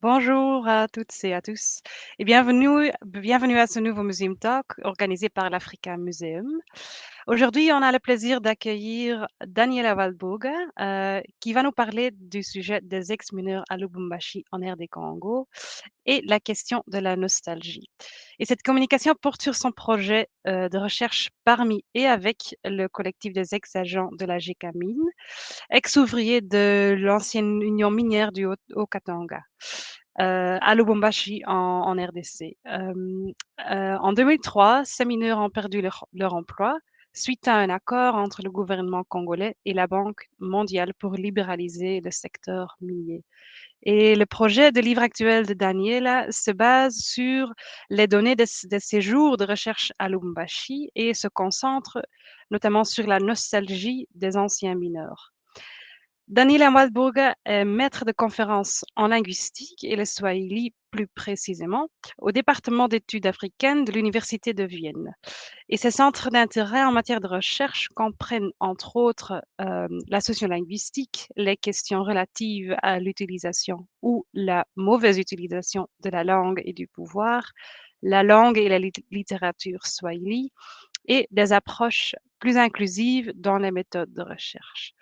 Bonjour à toutes et à tous et bienvenue à ce nouveau Museum Talk organisé par l'Africa Museum. Aujourd'hui, on a le plaisir d'accueillir Daniela Waldboga, qui va nous parler du sujet des ex-mineurs à Lubumbashi en RD Congo et la question de la nostalgie. Et cette communication porte sur son projet de recherche parmi et avec le collectif des ex-agents de la GECAMINE, ex-ouvriers de l'ancienne Union minière du Haut-Katanga, à Lubumbashi en RDC. En 2003, ces mineurs ont perdu leur emploi suite à un accord entre le gouvernement congolais et la Banque mondiale pour libéraliser le secteur minier. Et le projet de livre actuel de Daniela se base sur les données de séjours de recherche à Lubumbashi et se concentre notamment sur la nostalgie des anciens mineurs. Daniela Waldburger est maître de conférences en linguistique et le Swahili plus précisément au département d'études africaines de l'Université de Vienne. Et ses centres d'intérêt en matière de recherche comprennent entre autres la sociolinguistique, les questions relatives à l'utilisation ou la mauvaise utilisation de la langue et du pouvoir, la langue et la littérature swahili et des approches plus inclusives dans les méthodes de recherche.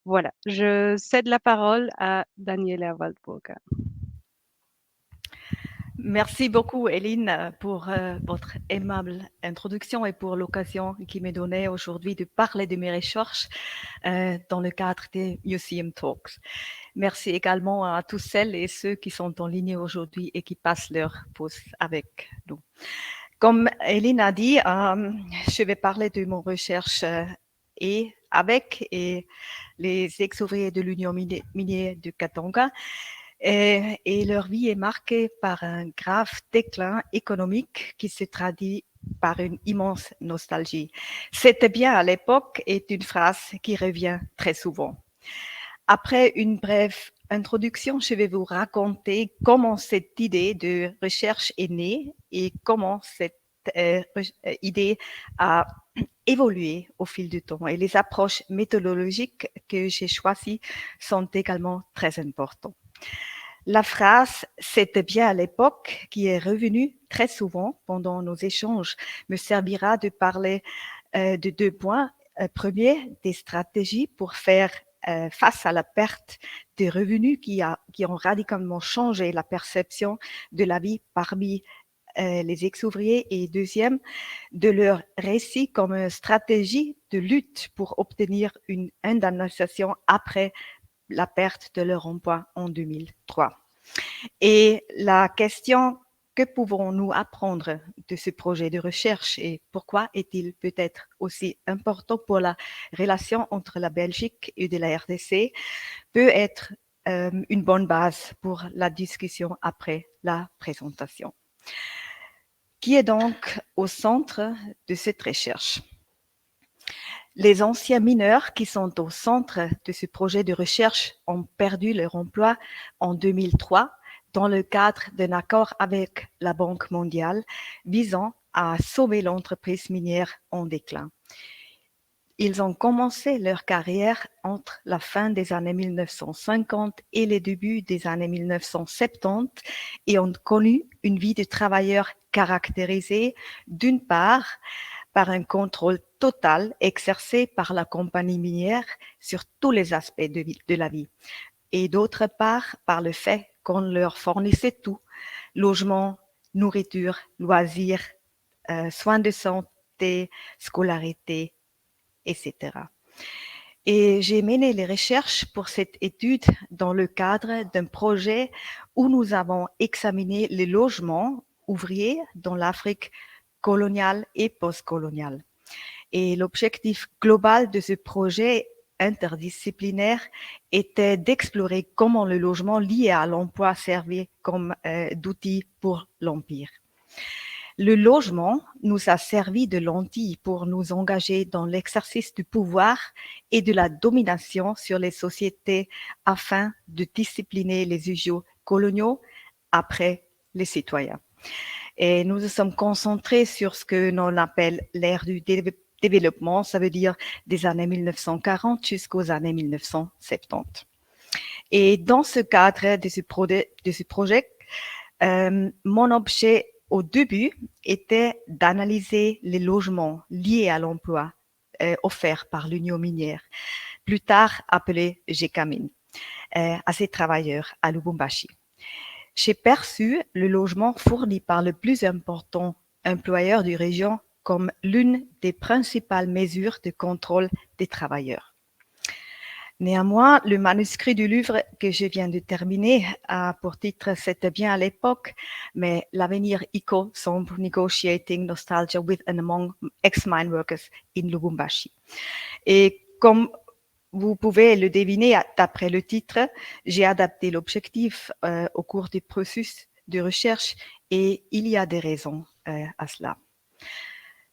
Voilà, je cède la parole à Daniela Waldburger. Merci beaucoup, Eline, pour votre aimable introduction et pour l'occasion qui m'est donnée aujourd'hui de parler de mes recherches dans le cadre des Museum Talks. Merci également à tous celles et ceux qui sont en ligne aujourd'hui et qui passent leur pause avec nous. Comme Eline a dit, je vais parler de mon recherche et les ex-ouvriers de l'Union minière du Katanga. Et leur vie est marquée par un grave déclin économique qui se traduit par une immense nostalgie. C'était bien à l'époque est une phrase qui revient très souvent. Après une brève introduction, je vais vous raconter comment cette idée de recherche est née et comment cette idée a évolué au fil du temps. Et les approches méthodologiques que j'ai choisies sont également très importantes. La phrase « c'était bien à l'époque » qui est revenue très souvent pendant nos échanges me servira de parler de deux points. Premier, des stratégies pour faire face à la perte des revenus qui ont radicalement changé la perception de la vie parmi les ex-ouvriers, et deuxième, de leur récit comme une stratégie de lutte pour obtenir une indemnisation après la perte de leur emploi en 2003. Et la question, que pouvons-nous apprendre de ce projet de recherche et pourquoi est-il peut-être aussi important pour la relation entre la Belgique et de la RDC, peut être une bonne base pour la discussion après la présentation. Qui est donc au centre de cette recherche? Les anciens mineurs qui sont au centre de ce projet de recherche ont perdu leur emploi en 2003 dans le cadre d'un accord avec la Banque mondiale visant à sauver l'entreprise minière en déclin. Ils ont commencé leur carrière entre la fin des années 1950 et les débuts des années 1970 et ont connu une vie de travailleurs caractérisée d'une part par un contrôle total exercé par la compagnie minière sur tous les aspects de la vie, et d'autre part par le fait qu'on leur fournissait tout, logement, nourriture, loisirs, soins de santé, scolarité, etc. Et j'ai mené les recherches pour cette étude dans le cadre d'un projet où nous avons examiné les logements ouvriers dans l'Afrique coloniale et postcoloniale. Et l'objectif global de ce projet interdisciplinaire était d'explorer comment le logement lié à l'emploi servait comme d'outil pour l'Empire. Le logement nous a servi de lentille pour nous engager dans l'exercice du pouvoir et de la domination sur les sociétés afin de discipliner les usos coloniaux après les citoyens. Et nous nous sommes concentrés sur ce que l'on appelle l'ère du développement, ça veut dire des années 1940 jusqu'aux années 1970. Et dans ce cadre de ce projet, mon objet au début était d'analyser les logements liés à l'emploi offerts par l'Union minière, plus tard appelé GECAMIN, à ces travailleurs à Lubumbashi. J'ai perçu le logement fourni par le plus important employeur de région comme l'une des principales mesures de contrôle des travailleurs. Néanmoins, le manuscrit du livre que je viens de terminer a pour titre C'était bien à l'époque, mais l'avenir eco sombre negotiating nostalgia with and among ex-mine workers in Lubumbashi. Et comme vous pouvez le deviner d'après le titre, j'ai adapté l'objectif au cours du processus de recherche et il y a des raisons à cela.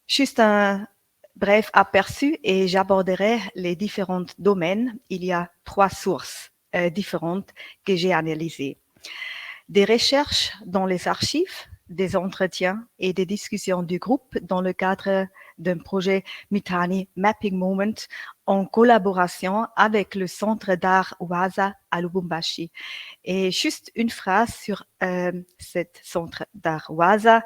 Juste un bref aperçu et j'aborderai les différents domaines. Il y a 3 sources différentes que j'ai analysées. Des recherches dans les archives, des entretiens et des discussions du groupe dans le cadre d'un projet Mitani Mapping Moment en collaboration avec le Centre d'art Waza à Lubumbashi. Et juste une phrase sur cet Centre d'art Waza.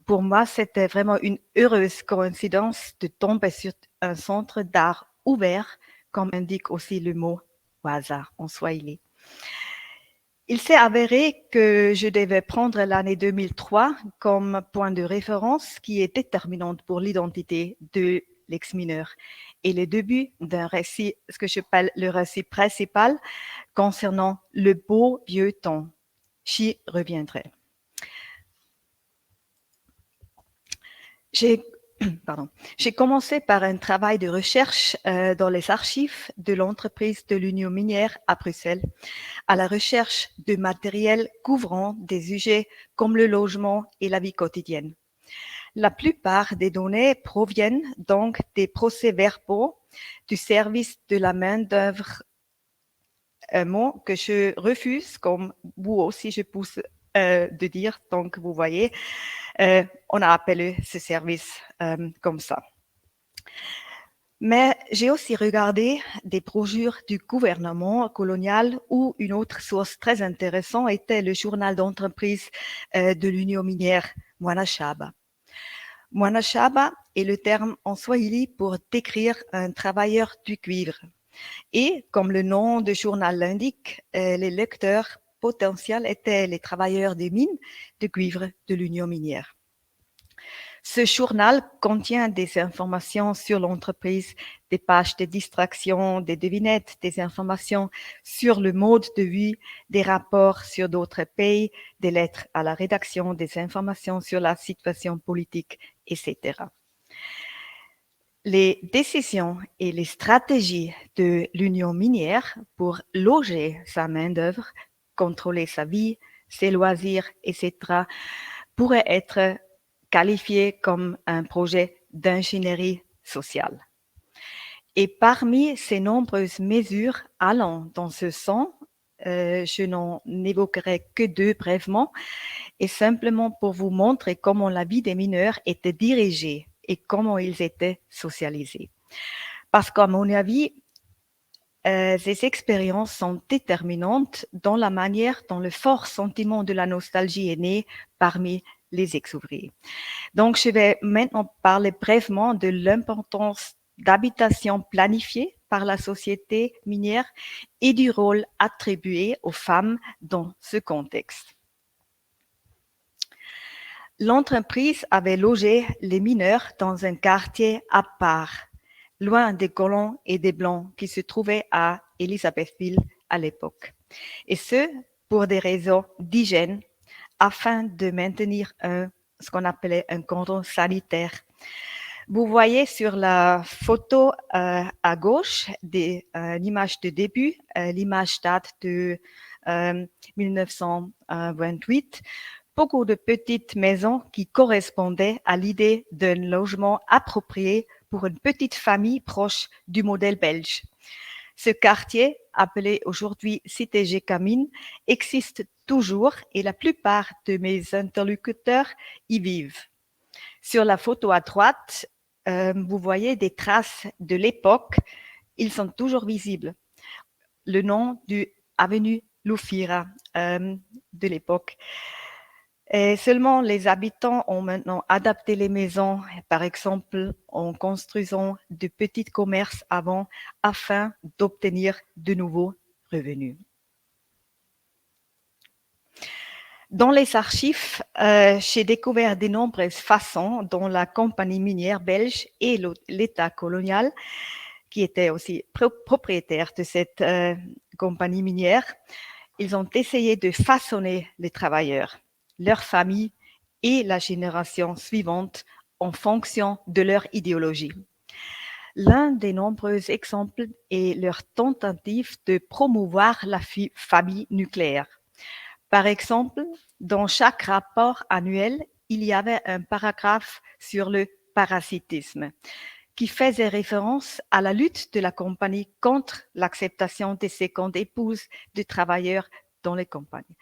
Pour moi, c'était vraiment une heureuse coïncidence de tomber sur un centre d'art ouvert, comme indique aussi le mot Waza en swahili. Il s'est avéré que je devais prendre l'année 2003 comme point de référence qui est déterminante pour l'identité de l'ex-mineur et le début d'un récit, ce que j'appelle le récit principal concernant le beau vieux temps. J'y reviendrai. J'ai commencé par un travail de recherche dans les archives de l'entreprise de l'Union minière à Bruxelles, à la recherche de matériel couvrant des sujets comme le logement et la vie quotidienne. La plupart des données proviennent donc des procès-verbaux du service de la main-d'œuvre, un mot que je refuse, comme vous aussi je pousse de dire, donc vous voyez, on a appelé ce service comme ça. Mais j'ai aussi regardé des brochures du gouvernement colonial où une autre source très intéressante était le journal d'entreprise de l'Union minière, Mwanashaba. Mwanashaba est le terme en swahili pour décrire un travailleur du cuivre. Et comme le nom du journal l'indique, les lecteurs potentiels étaient les travailleurs des mines de cuivre de l'Union minière. Ce journal contient des informations sur l'entreprise, des pages de distraction, des devinettes, des informations sur le mode de vie, des rapports sur d'autres pays, des lettres à la rédaction, des informations sur la situation politique, etc. Les décisions et les stratégies de l'Union minière pour loger sa main-d'œuvre, contrôler sa vie, ses loisirs, etc., pourraient être qualifiées comme un projet d'ingénierie sociale. Et parmi ces nombreuses mesures allant dans ce sens, je n'en évoquerai que 2 brièvement, et simplement pour vous montrer comment la vie des mineurs était dirigée et comment ils étaient socialisés. Parce qu'à mon avis, ces expériences sont déterminantes dans la manière dont le fort sentiment de la nostalgie est né parmi les ex-ouvriers. Donc, je vais maintenant parler brièvement de l'importance d'habitation planifiée par la société minière et du rôle attribué aux femmes dans ce contexte. L'entreprise avait logé les mineurs dans un quartier à part, loin des colons et des blancs qui se trouvaient à Elisabethville à l'époque. Et ce, pour des raisons d'hygiène, afin de maintenir ce qu'on appelait un cordon sanitaire. Vous voyez sur la photo à gauche une image de début, l'image date de 1928, beaucoup de petites maisons qui correspondaient à l'idée d'un logement approprié pour une petite famille proche du modèle belge. Ce quartier, appelé aujourd'hui Cité GECAMIN, existe toujours et la plupart de mes interlocuteurs y vivent. Sur la photo à droite, vous voyez des traces de l'époque. Ils sont toujours visibles. Le nom du avenue Loufira de l'époque. Et seulement les habitants ont maintenant adapté les maisons, par exemple en construisant de petits commerces avant, afin d'obtenir de nouveaux revenus. Dans les archives, j'ai découvert de nombreuses façons dont la compagnie minière belge et l'État colonial, qui était aussi propriétaire de cette compagnie minière, ils ont essayé de façonner les travailleurs, leurs familles et la génération suivante en fonction de leur idéologie. L'un des nombreux exemples est leur tentative de promouvoir la famille nucléaire. Par exemple, dans chaque rapport annuel, il y avait un paragraphe sur le parasitisme qui faisait référence à la lutte de la compagnie contre l'acceptation des secondes épouses de travailleurs dans les compagnies.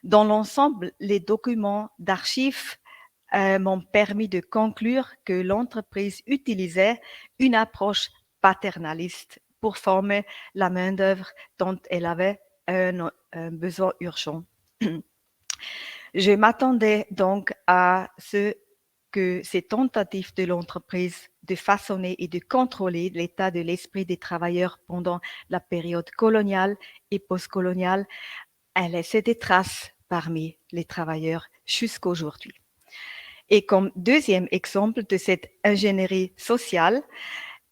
Dans l'ensemble, les documents d'archives m'ont permis de conclure que l'entreprise utilisait une approche paternaliste pour former la main-d'œuvre dont elle avait un besoin urgent. Je m'attendais donc à ce que ces tentatives de l'entreprise de façonner et de contrôler l'état de l'esprit des travailleurs pendant la période coloniale et postcoloniale ait laissé des traces parmi les travailleurs jusqu'à aujourd'hui. Et comme deuxième exemple de cette ingénierie sociale,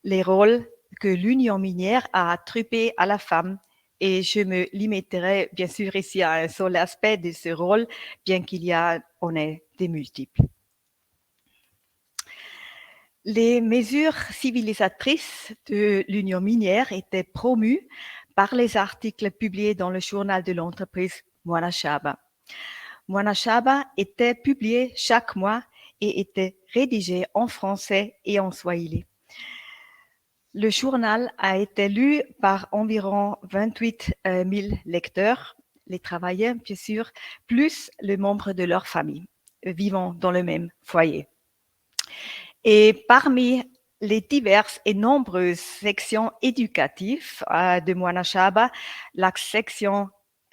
les rôles que l'Union minière a attribués à la femme. Et je me limiterai bien sûr ici à un seul aspect de ce rôle, bien qu'il y en ait des multiples. Les mesures civilisatrices de l'Union minière étaient promues par les articles publiés dans le journal de l'entreprise Mwanashaba. Mwanashaba était publié chaque mois et était rédigé en français et en swahili. Le journal a été lu par environ 28 000 lecteurs, les travailleurs bien sûr, plus les membres de leur famille vivant dans le même foyer. Et parmi les diverses et nombreuses sections éducatives de Mwanashaba, la section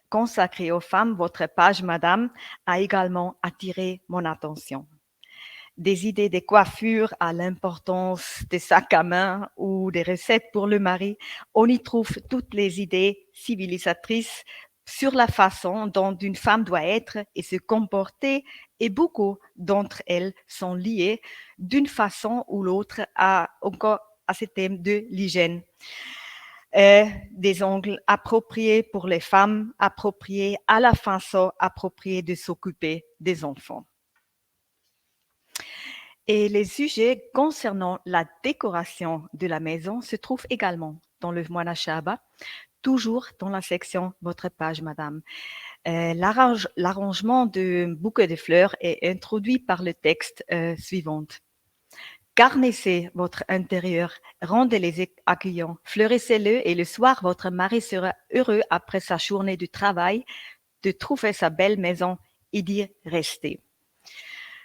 consacrée aux femmes, votre page, madame, a également attiré mon attention. Des idées de coiffure à l'importance des sacs à main ou des recettes pour le mari, on y trouve toutes les idées civilisatrices sur la façon dont une femme doit être et se comporter, et beaucoup d'entre elles sont liées d'une façon ou l'autre encore à ce thème de l'hygiène. Des ongles appropriés pour les femmes, appropriés à la façon appropriée de s'occuper des enfants. Et les sujets concernant la décoration de la maison se trouvent également dans le Mwanashaba, toujours dans la section « Votre page, madame ». L'arrangement de bouquets de fleurs est introduit par le texte suivant. Garnissez votre intérieur, rendez-les accueillants, fleurissez-le et le soir, votre mari sera heureux après sa journée de travail de trouver sa belle maison et d'y rester.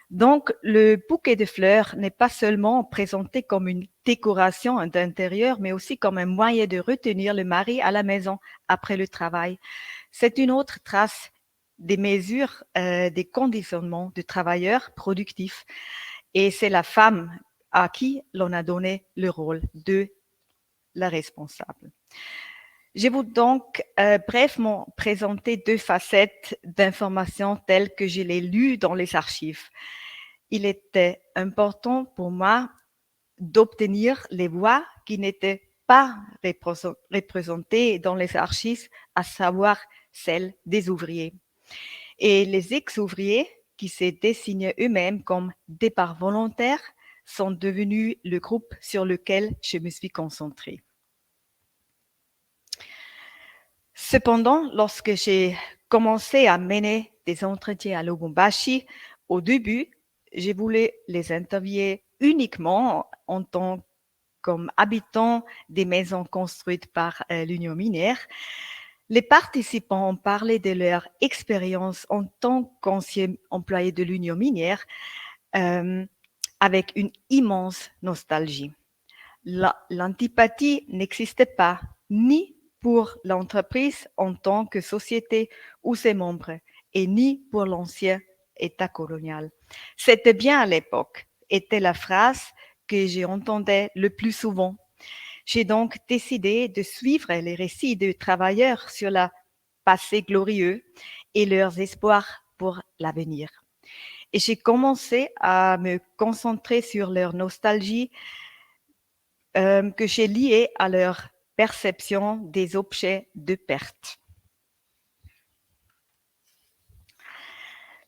Donc, le bouquet de fleurs n'est pas seulement présenté comme une décoration d'intérieur, mais aussi comme un moyen de retenir le mari à la maison après le travail. C'est une autre trace des mesures, des conditionnements de travailleurs productifs. Et c'est la femme à qui l'on a donné le rôle de la responsable. Je vais donc brièvement présenter deux facettes d'informations telles que je les lues dans les archives. Il était important pour moi d'obtenir les voix qui n'étaient pas représentées dans les archives, à savoir celles des ouvriers. Et les ex-ouvriers qui se désignaient eux-mêmes comme départ volontaire sont devenus le groupe sur lequel je me suis concentrée. Cependant, lorsque j'ai commencé à mener des entretiens à Lubumbashi, au début, je voulais les interviewer uniquement en tant qu'habitants des maisons construites par l'Union minière. Les participants ont parlé de leur expérience en tant qu'anciens employés de l'Union minière avec une immense nostalgie. L'antipathie n'existait pas, ni pour l'entreprise en tant que société ou ses membres, et ni pour l'ancien État colonial. C'était bien à l'époque, était la phrase que j'entendais le plus souvent. J'ai donc décidé de suivre les récits de travailleurs sur le passé glorieux et leurs espoirs pour l'avenir. Et j'ai commencé à me concentrer sur leur nostalgie que j'ai liée à leur perception des objets de perte.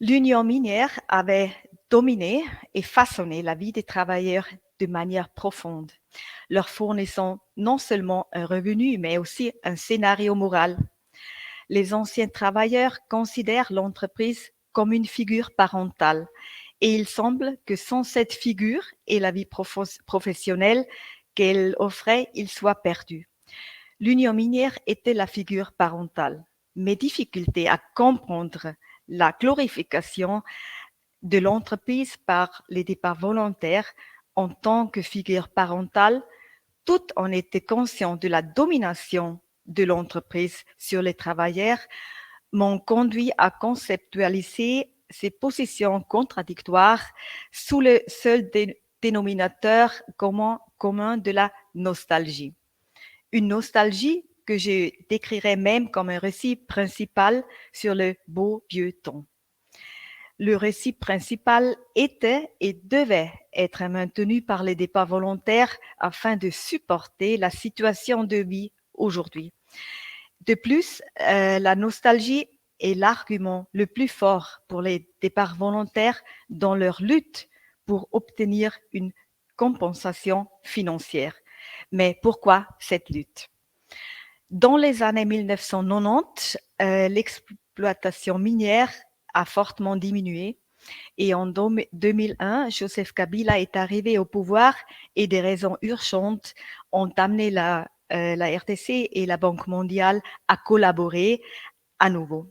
L'union minière avait dominé et façonné la vie des travailleurs de manière profonde, leur fournissant non seulement un revenu, mais aussi un scénario moral. Les anciens travailleurs considèrent l'entreprise comme une figure parentale, et il semble que sans cette figure et la vie professionnelle qu'elle offrait, ils soient perdus. L'union minière était la figure parentale. Mes difficultés à comprendre la glorification de l'entreprise par les départs volontaires en tant que figure parentale, tout en étant conscient de la domination de l'entreprise sur les travailleurs, m'ont conduit à conceptualiser ces positions contradictoires sous le seul dénominateur commun de la nostalgie. Une nostalgie que je décrirais même comme un récit principal sur le beau vieux temps. Le récit principal était et devait être maintenu par les départs volontaires afin de supporter la situation de vie aujourd'hui. De plus, la nostalgie est l'argument le plus fort pour les départs volontaires dans leur lutte pour obtenir une compensation financière. Mais pourquoi cette lutte? Dans les années 1990, l'exploitation minière a fortement diminué et en 2001, Joseph Kabila est arrivé au pouvoir et des raisons urgentes ont amené la RDC et la Banque mondiale à collaborer à nouveau.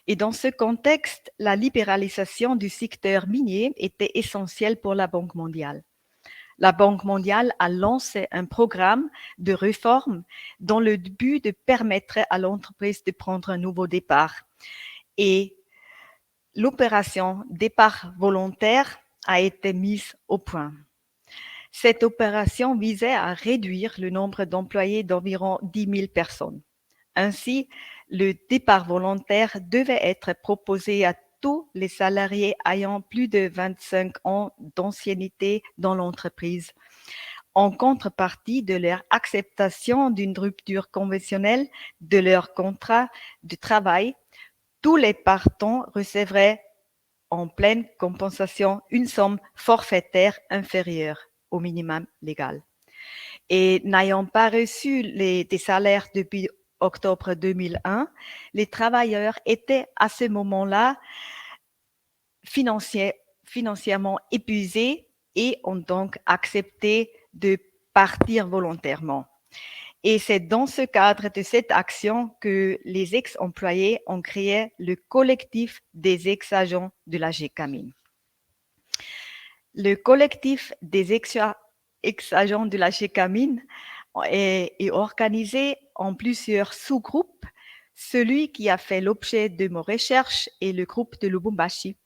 Et dans ce contexte, la libéralisation du secteur minier était essentielle pour la Banque mondiale. La Banque mondiale a lancé un programme de réforme dans le but de permettre à l'entreprise de prendre un nouveau départ. Et l'opération départ volontaire a été mise au point. Cette opération visait à réduire le nombre d'employés d'environ 10 000 personnes. Ainsi, le départ volontaire devait être proposé à tous les salariés ayant plus de 25 ans d'ancienneté dans l'entreprise, en contrepartie de leur acceptation d'une rupture conventionnelle de leur contrat de travail. Tous les partants recevraient en pleine compensation une somme forfaitaire inférieure au minimum légal. Et n'ayant pas reçu des salaires depuis octobre 2001, les travailleurs étaient à ce moment-là financièrement épuisés et ont donc accepté de partir volontairement. Et c'est dans ce cadre de cette action que les ex-employés ont créé le collectif des ex-agents de la GECAMIN. Le collectif des ex-agents de la GECAMIN est organisé en plusieurs sous-groupes. Celui qui a fait l'objet de mes recherches est le groupe de Lubumbashi.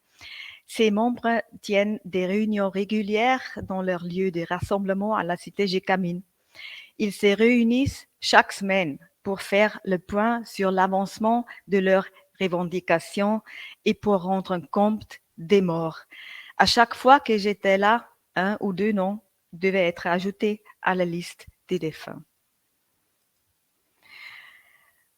Ses membres tiennent des réunions régulières dans leur lieu de rassemblement à la cité GECAMIN. Ils se réunissent chaque semaine pour faire le point sur l'avancement de leurs revendications et pour rendre compte des morts. À chaque fois que j'étais là, 1 ou 2 noms devaient être ajoutés à la liste des défunts.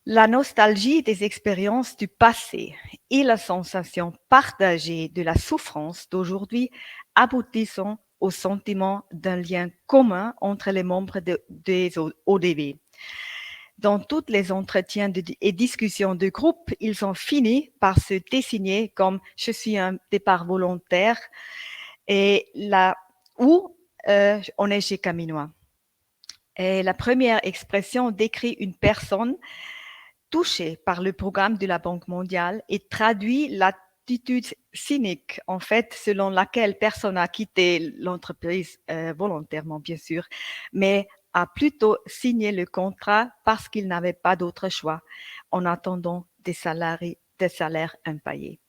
La nostalgie des expériences du passé et la sensation partagée de la souffrance d'aujourd'hui aboutissent au sentiment d'un lien commun entre les membres des ODV. Dans tous les entretiens et discussions de groupe, ils ont fini par se désigner comme « je suis un départ volontaire » et là où on est chez Caminois. Et la première expression décrit une personne touchée par le programme de la Banque mondiale et traduit l'attitude cynique, en fait, selon laquelle personne a quitté l'entreprise volontairement, bien sûr, mais a plutôt signé le contrat parce qu'il n'avait pas d'autre choix en attendant des salaires impayés.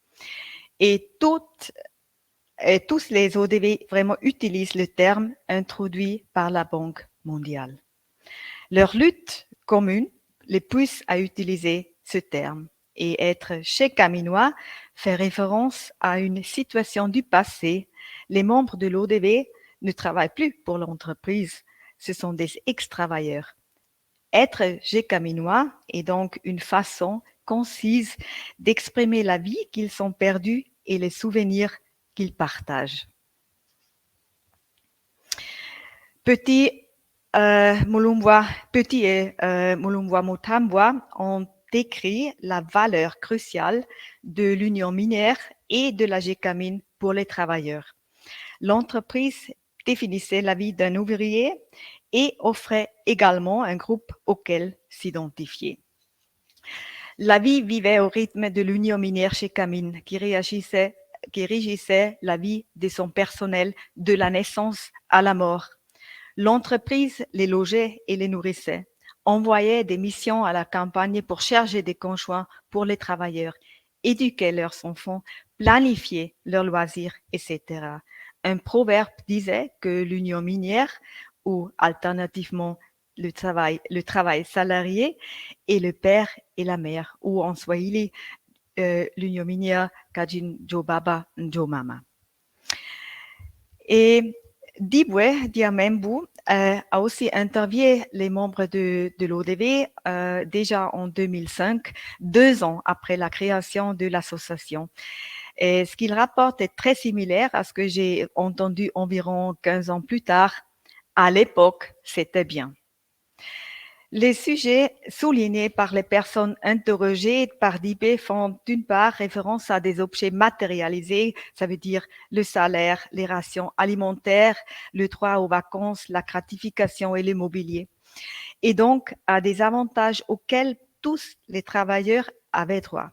Et tous les ODV vraiment utilisent le terme introduit par la Banque mondiale. Leur lutte commune les pousse à utiliser ce terme. Et être chèque-caminois fait référence à une situation du passé. Les membres de l'ODV ne travaillent plus pour l'entreprise, ce sont des ex-travailleurs. Être chèque-caminois est donc une façon concise d'exprimer la vie qu'ils ont perdue et les souvenirs qu'ils partagent. Petit et Mulumwa Mutambwa ont décrit la valeur cruciale de l'union minière et de la gécamine pour les travailleurs. L'entreprise définissait la vie d'un ouvrier et offrait également un groupe auquel s'identifier. La vie vivait au rythme de l'union minière chez Camine, qui régissait la vie de son personnel de la naissance à la mort. L'entreprise les logeait et les nourrissait, envoyait des missions à la campagne pour chercher des conjoints pour les travailleurs, éduquer leurs enfants, planifier leurs loisirs, etc. Un proverbe disait que l'union minière, ou alternativement le travail salarié, est le père et la mère, ou en swahili, l'union minière kajin jo baba jo mama. Et Dibwe Diamembu a aussi interviewé les membres de l'ODV déjà en 2005, 2 ans après la création de l'association. Et ce qu'il rapporte est très similaire à ce que j'ai entendu environ 15 ans plus tard. À l'époque, c'était bien. Les sujets soulignés par les personnes interrogées par DIB font d'une part référence à des objets matérialisés, ça veut dire le salaire, les rations alimentaires, le droit aux vacances, la gratification et l'immobilier, et donc à des avantages auxquels tous les travailleurs avaient droit.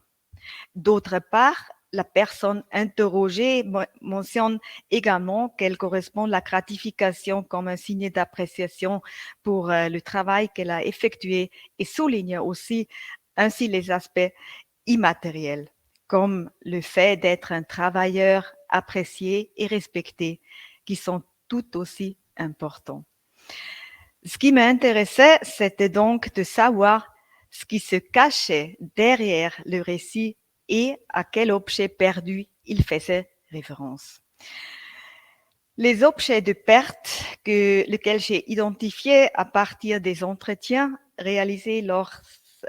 D'autre part, la personne interrogée mentionne également qu'elle correspond à la gratification comme un signe d'appréciation pour le travail qu'elle a effectué et souligne aussi ainsi les aspects immatériels, comme le fait d'être un travailleur apprécié et respecté, qui sont tout aussi importants. Ce qui m'intéressait, c'était donc de savoir ce qui se cachait derrière le récit et à quel objet perdu il faisait référence. Les objets de perte lesquels j'ai identifiés à partir des entretiens réalisés lors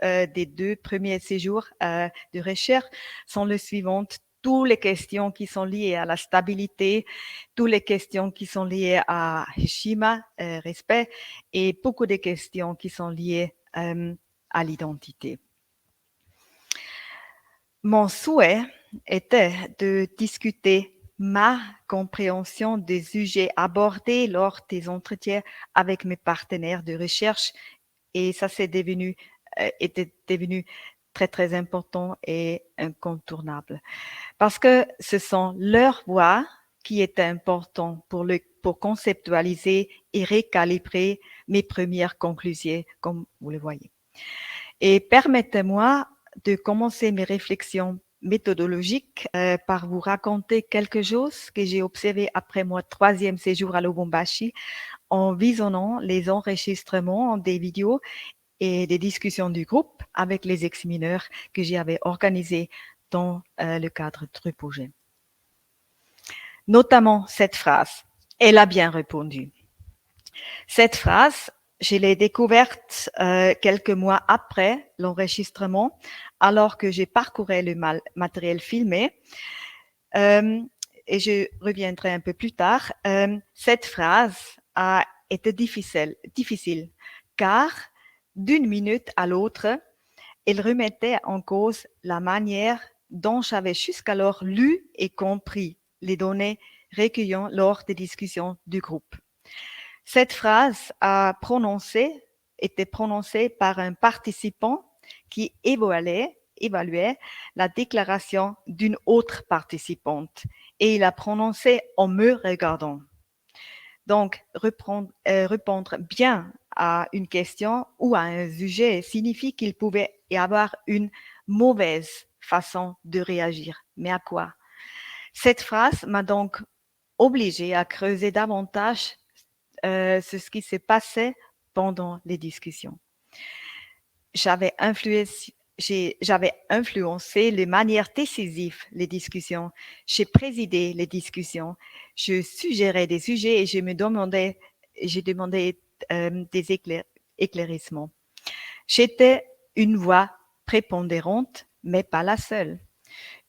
des 2 premiers séjours de recherche sont les suivantes. Toutes les questions qui sont liées à la stabilité, toutes les questions qui sont liées à Heshima, respect, et beaucoup de questions qui sont liées à l'identité. Mon souhait était de discuter ma compréhension des sujets abordés lors des entretiens avec mes partenaires de recherche, et ça était devenu très très important et incontournable parce que ce sont leurs voix qui étaient importantes pour conceptualiser et recalibrer mes premières conclusions, comme vous le voyez. Et permettez-moi de commencer mes réflexions méthodologiques par vous raconter quelque chose que j'ai observé après mon 3e séjour à Lubumbashi en visionnant les enregistrements des vidéos et des discussions du groupe avec les ex-mineurs que j'avais organisés dans le cadre de Rupogé. Notamment cette phrase, « Elle a bien répondu ». Cette phrase, je l'ai découverte quelques mois après l'enregistrement, alors que j'ai parcouru le matériel filmé. Et je reviendrai un peu plus tard. Cette phrase a été difficile car d'une minute à l'autre, elle remettait en cause la manière dont j'avais jusqu'alors lu et compris les données recueillies lors des discussions du groupe. Cette phrase était prononcée par un participant qui évaluait la déclaration d'une autre participante et il a prononcé en me regardant. Donc, répondre bien à une question ou à un sujet signifie qu'il pouvait y avoir une mauvaise façon de réagir. Mais à quoi? Cette phrase m'a donc obligée à creuser davantage ce qui se passait pendant les discussions. J'avais influencé de manière décisive les discussions. J'ai présidé les discussions. Je suggérais des sujets et j'ai demandé des éclaircissements. J'étais une voix prépondérante, mais pas la seule.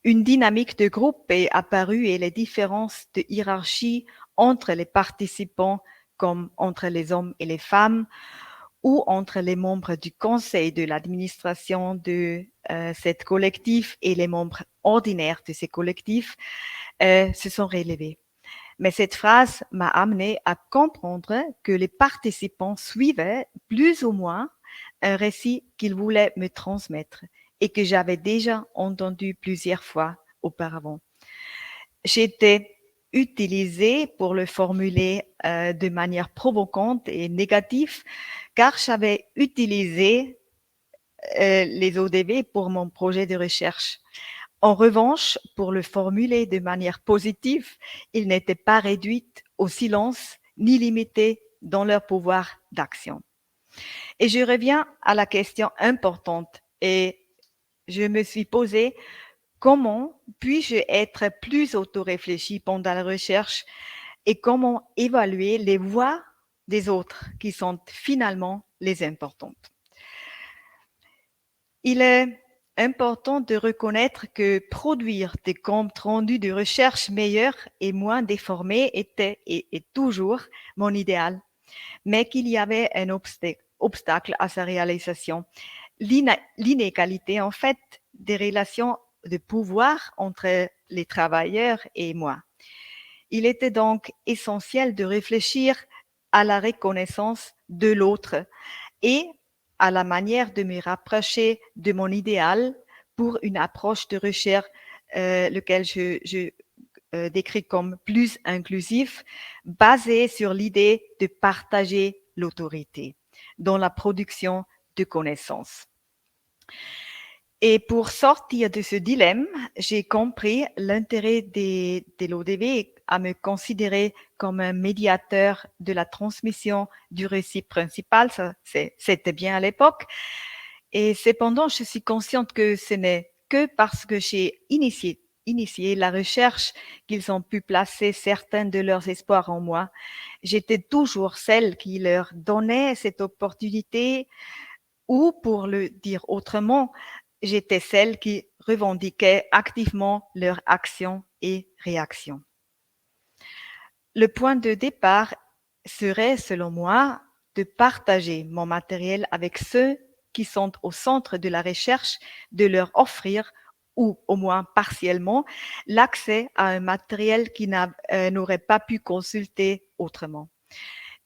Une dynamique de groupe est apparue et les différences de hiérarchie entre les participants, comme entre les hommes et les femmes, ou entre les membres du conseil de l'administration de cette collectif et les membres ordinaires de ces collectifs, se sont relevées. Mais cette phrase m'a amené à comprendre que les participants suivaient plus ou moins un récit qu'ils voulaient me transmettre et que j'avais déjà entendu plusieurs fois auparavant. J'étais utilisée pour le formuler de manière provocante et négative, car j'avais utilisé les ODV pour mon projet de recherche. En revanche, pour le formuler de manière positive, ils n'étaient pas réduits au silence ni limités dans leur pouvoir d'action. Et je reviens à la question importante et je me suis posé comment puis-je être plus auto-réfléchi pendant la recherche et comment évaluer les voix des autres qui sont finalement les importantes. Il est important de reconnaître que produire des comptes rendus de recherche meilleurs et moins déformés était et est toujours mon idéal, mais qu'il y avait un obstacle à sa réalisation. L'inégalité, en fait, des relations de pouvoir entre les travailleurs et moi. Il était donc essentiel de réfléchir à la reconnaissance de l'autre et à la manière de me rapprocher de mon idéal pour une approche de recherche, lequel je décris comme plus inclusif, basée sur l'idée de partager l'autorité dans la production de connaissances. Et pour sortir de ce dilemme, j'ai compris l'intérêt de l'ODV à me considérer comme un médiateur de la transmission du récit principal. Ça, c'était bien à l'époque. Et cependant, je suis consciente que ce n'est que parce que j'ai initié la recherche qu'ils ont pu placer certains de leurs espoirs en moi. J'étais toujours celle qui leur donnait cette opportunité, ou pour le dire autrement, j'étais celle qui revendiquait activement leur action et réaction. Le point de départ serait, selon moi, de partager mon matériel avec ceux qui sont au centre de la recherche, de leur offrir, ou au moins partiellement, l'accès à un matériel qu'ils n'auraient pas pu consulter autrement.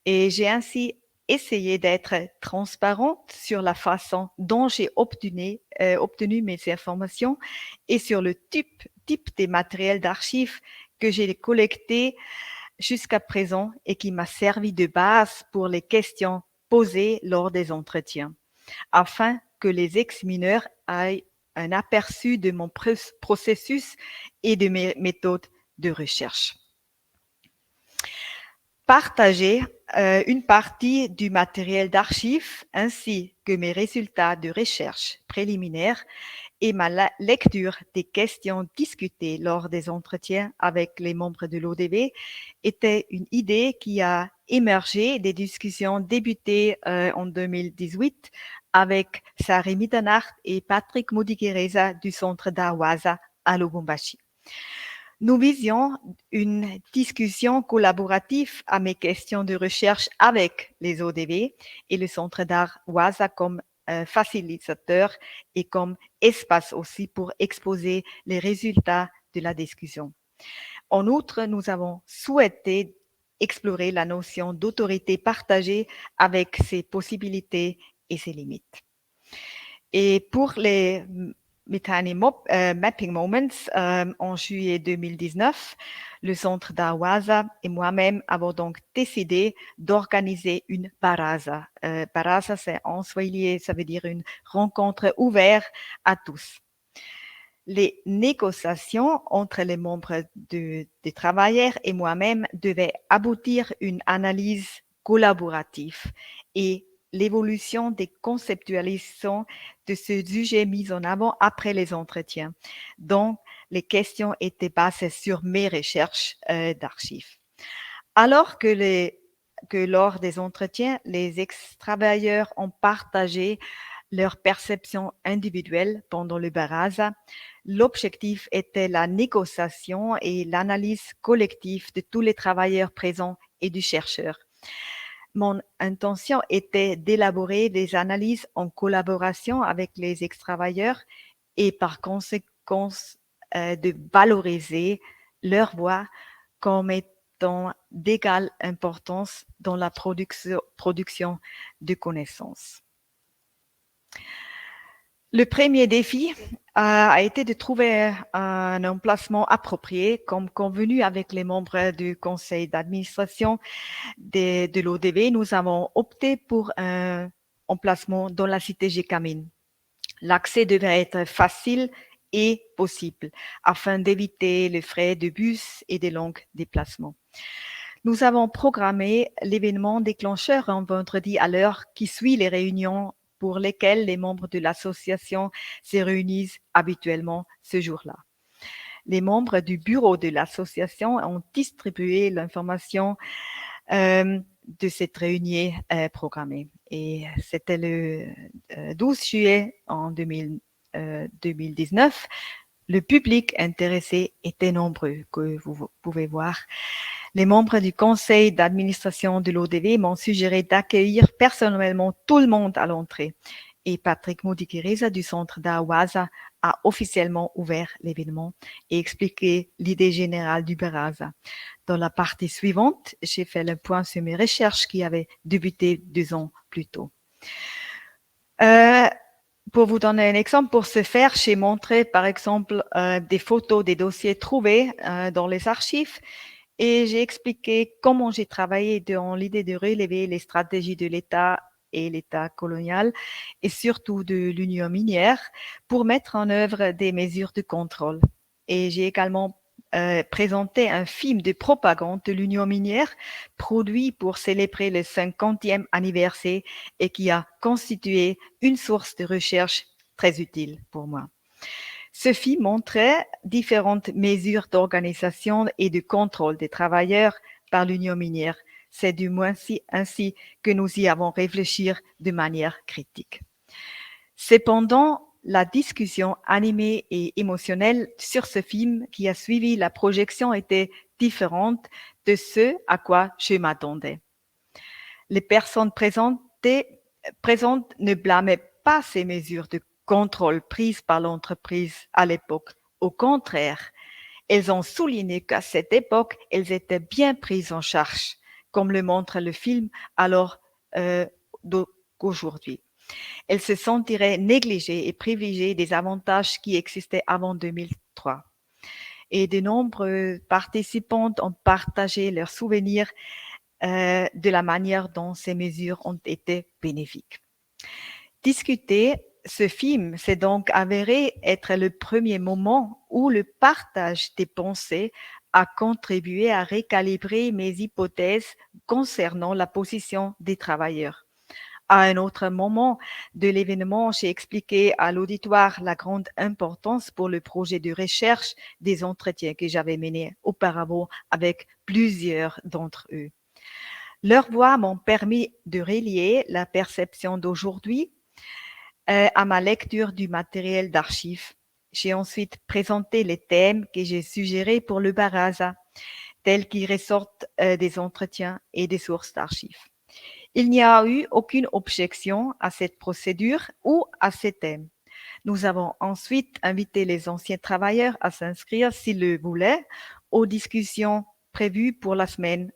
Et j'ai ainsi essayé d'être transparente sur la façon dont j'ai obtenu mes informations et sur le type des matériels d'archives que j'ai collectés jusqu'à présent et qui m'a servi de base pour les questions posées lors des entretiens, afin que les examineurs aient un aperçu de mon processus et de mes méthodes de recherche. Partager une partie du matériel d'archives ainsi que mes résultats de recherche préliminaires et ma lecture des questions discutées lors des entretiens avec les membres de l'ODV était une idée qui a émergé des discussions débutées en 2018 avec Sari Mitternacht et Patrick Mudigereza du Centre d'Art Waza à Lubumbashi. Nous visions une discussion collaborative à mes questions de recherche avec les ODV et le Centre d'Art Waza comme facilitateur et comme espace aussi pour exposer les résultats de la discussion. En outre, nous avons souhaité explorer la notion d'autorité partagée avec ses possibilités et ses limites. Et pour les Mapping Moments en juillet 2019. Le centre d'Awaza et moi-même avons donc décidé d'organiser une baraza. Baraza, c'est en swahili, ça veut dire une rencontre ouverte à tous. Les négociations entre les membres des travailleurs et moi-même devaient aboutir à une analyse collaborative et l'évolution des conceptualisations de ce sujet mis en avant après les entretiens. Donc, les questions étaient basées sur mes recherches d'archives. Alors que lors des entretiens, les ex-travailleurs ont partagé leur perception individuelle pendant le baraza, l'objectif était la négociation et l'analyse collective de tous les travailleurs présents et du chercheur. Mon intention était d'élaborer des analyses en collaboration avec les ex-travailleurs et par conséquent de valoriser leur voix comme étant d'égale importance dans la production de connaissances. Le premier défi a été de trouver un emplacement approprié, comme convenu avec les membres du conseil d'administration de l'ODV. Nous avons opté pour un emplacement dans la cité Gécamine. L'accès devait être facile et possible afin d'éviter les frais de bus et des longs déplacements. Nous avons programmé l'événement déclencheur un vendredi à l'heure qui suit les réunions pour lesquelles les membres de l'association se réunissent habituellement ce jour-là. Les membres du bureau de l'association ont distribué l'information de cette réunion programmée. Et c'était le 12 juillet en 2019. Le public intéressé était nombreux, que vous pouvez voir. Les membres du conseil d'administration de l'ODV m'ont suggéré d'accueillir personnellement tout le monde à l'entrée. Et Patrick Mudikireza du centre d'Awaza a officiellement ouvert l'événement et expliqué l'idée générale du baraza. Dans la partie suivante, j'ai fait le point sur mes recherches qui avaient débuté 2 ans plus tôt. Pour vous donner un exemple, pour ce faire, j'ai montré par exemple des photos des dossiers trouvés dans les archives et j'ai expliqué comment j'ai travaillé dans l'idée de relever les stratégies de l'État et l'État colonial et surtout de l'Union minière pour mettre en œuvre des mesures de contrôle. Et j'ai également présenté un film de propagande de l'Union minière produit pour célébrer le 50e anniversaire et qui a constitué une source de recherche très utile pour moi. Ce film montrait différentes mesures d'organisation et de contrôle des travailleurs par l'Union minière. C'est du moins ainsi que nous y avons réfléchi de manière critique. Cependant, la discussion animée et émotionnelle sur ce film qui a suivi la projection était différente de ce à quoi je m'attendais. Les personnes présentes ne blâmaient pas ces mesures de contrôle prises par l'entreprise à l'époque. Au contraire, elles ont souligné qu'à cette époque, elles étaient bien prises en charge, comme le montre le film, alors qu'aujourd'hui. Elles se sentiraient négligées et privilégiées des avantages qui existaient avant 2003. Et de nombreux participants ont partagé leurs souvenirs de la manière dont ces mesures ont été bénéfiques. Discuter ce film s'est donc avéré être le premier moment où le partage des pensées a contribué à récalibrer mes hypothèses concernant la position des travailleurs. À un autre moment de l'événement, j'ai expliqué à l'auditoire la grande importance pour le projet de recherche des entretiens que j'avais menés auparavant avec plusieurs d'entre eux. Leurs voix m'ont permis de relier la perception d'aujourd'hui à ma lecture du matériel d'archives. J'ai ensuite présenté les thèmes que j'ai suggérés pour le baraza, tels qu'ils ressortent des entretiens et des sources d'archives. Il n'y a eu aucune objection à cette procédure ou à ces thèmes. Nous avons ensuite invité les anciens travailleurs à s'inscrire, s'ils le voulaient, aux discussions prévues pour la semaine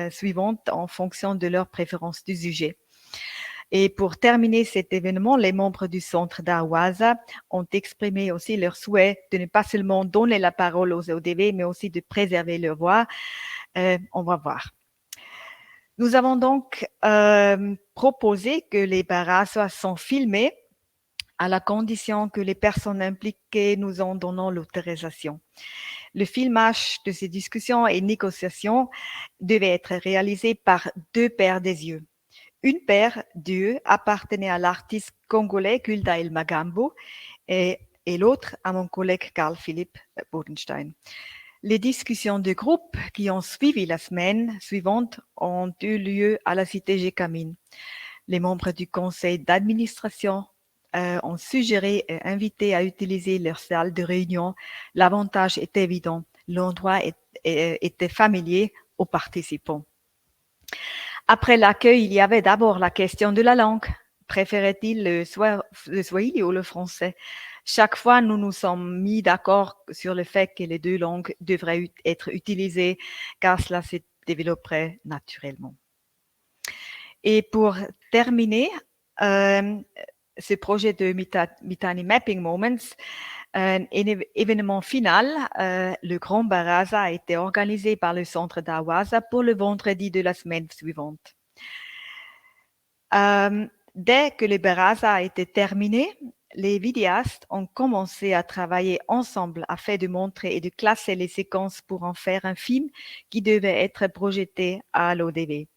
suivante en fonction de leurs préférences du sujet. Et pour terminer cet événement, les membres du Centre d'art Waza ont exprimé aussi leur souhait de ne pas seulement donner la parole aux ODV, mais aussi de préserver leur voix. On va voir. Nous avons donc proposé que les baraza sont filmés à la condition que les personnes impliquées nous en donnent l'autorisation. Le filmage de ces discussions et négociations devait être réalisé par 2 paires des yeux. Une paire d'yeux appartenait à l'artiste congolais Gulda El Magambo et l'autre à mon collègue Carl-Philippe Bodenstein. Les discussions de groupe qui ont suivi la semaine suivante ont eu lieu à la cité Gécamine. Les membres du conseil d'administration ont suggéré et invité à utiliser leur salle de réunion. L'avantage est évident, l'endroit était familier aux participants. Après l'accueil, il y avait d'abord la question de la langue. Préférait-il le swahili ou le français? Chaque fois, nous nous sommes mis d'accord sur le fait que les 2 langues devraient être utilisées car cela se développerait naturellement. Et pour terminer, ce projet de Mitani Mapping Moments, un événement final, le Grand Baraza a été organisé par le Centre d'art Waza pour le vendredi de la semaine suivante. Dès que le Baraza a été terminé, les vidéastes ont commencé à travailler ensemble afin de montrer et de classer les séquences pour en faire un film qui devait être projeté à l'ODV.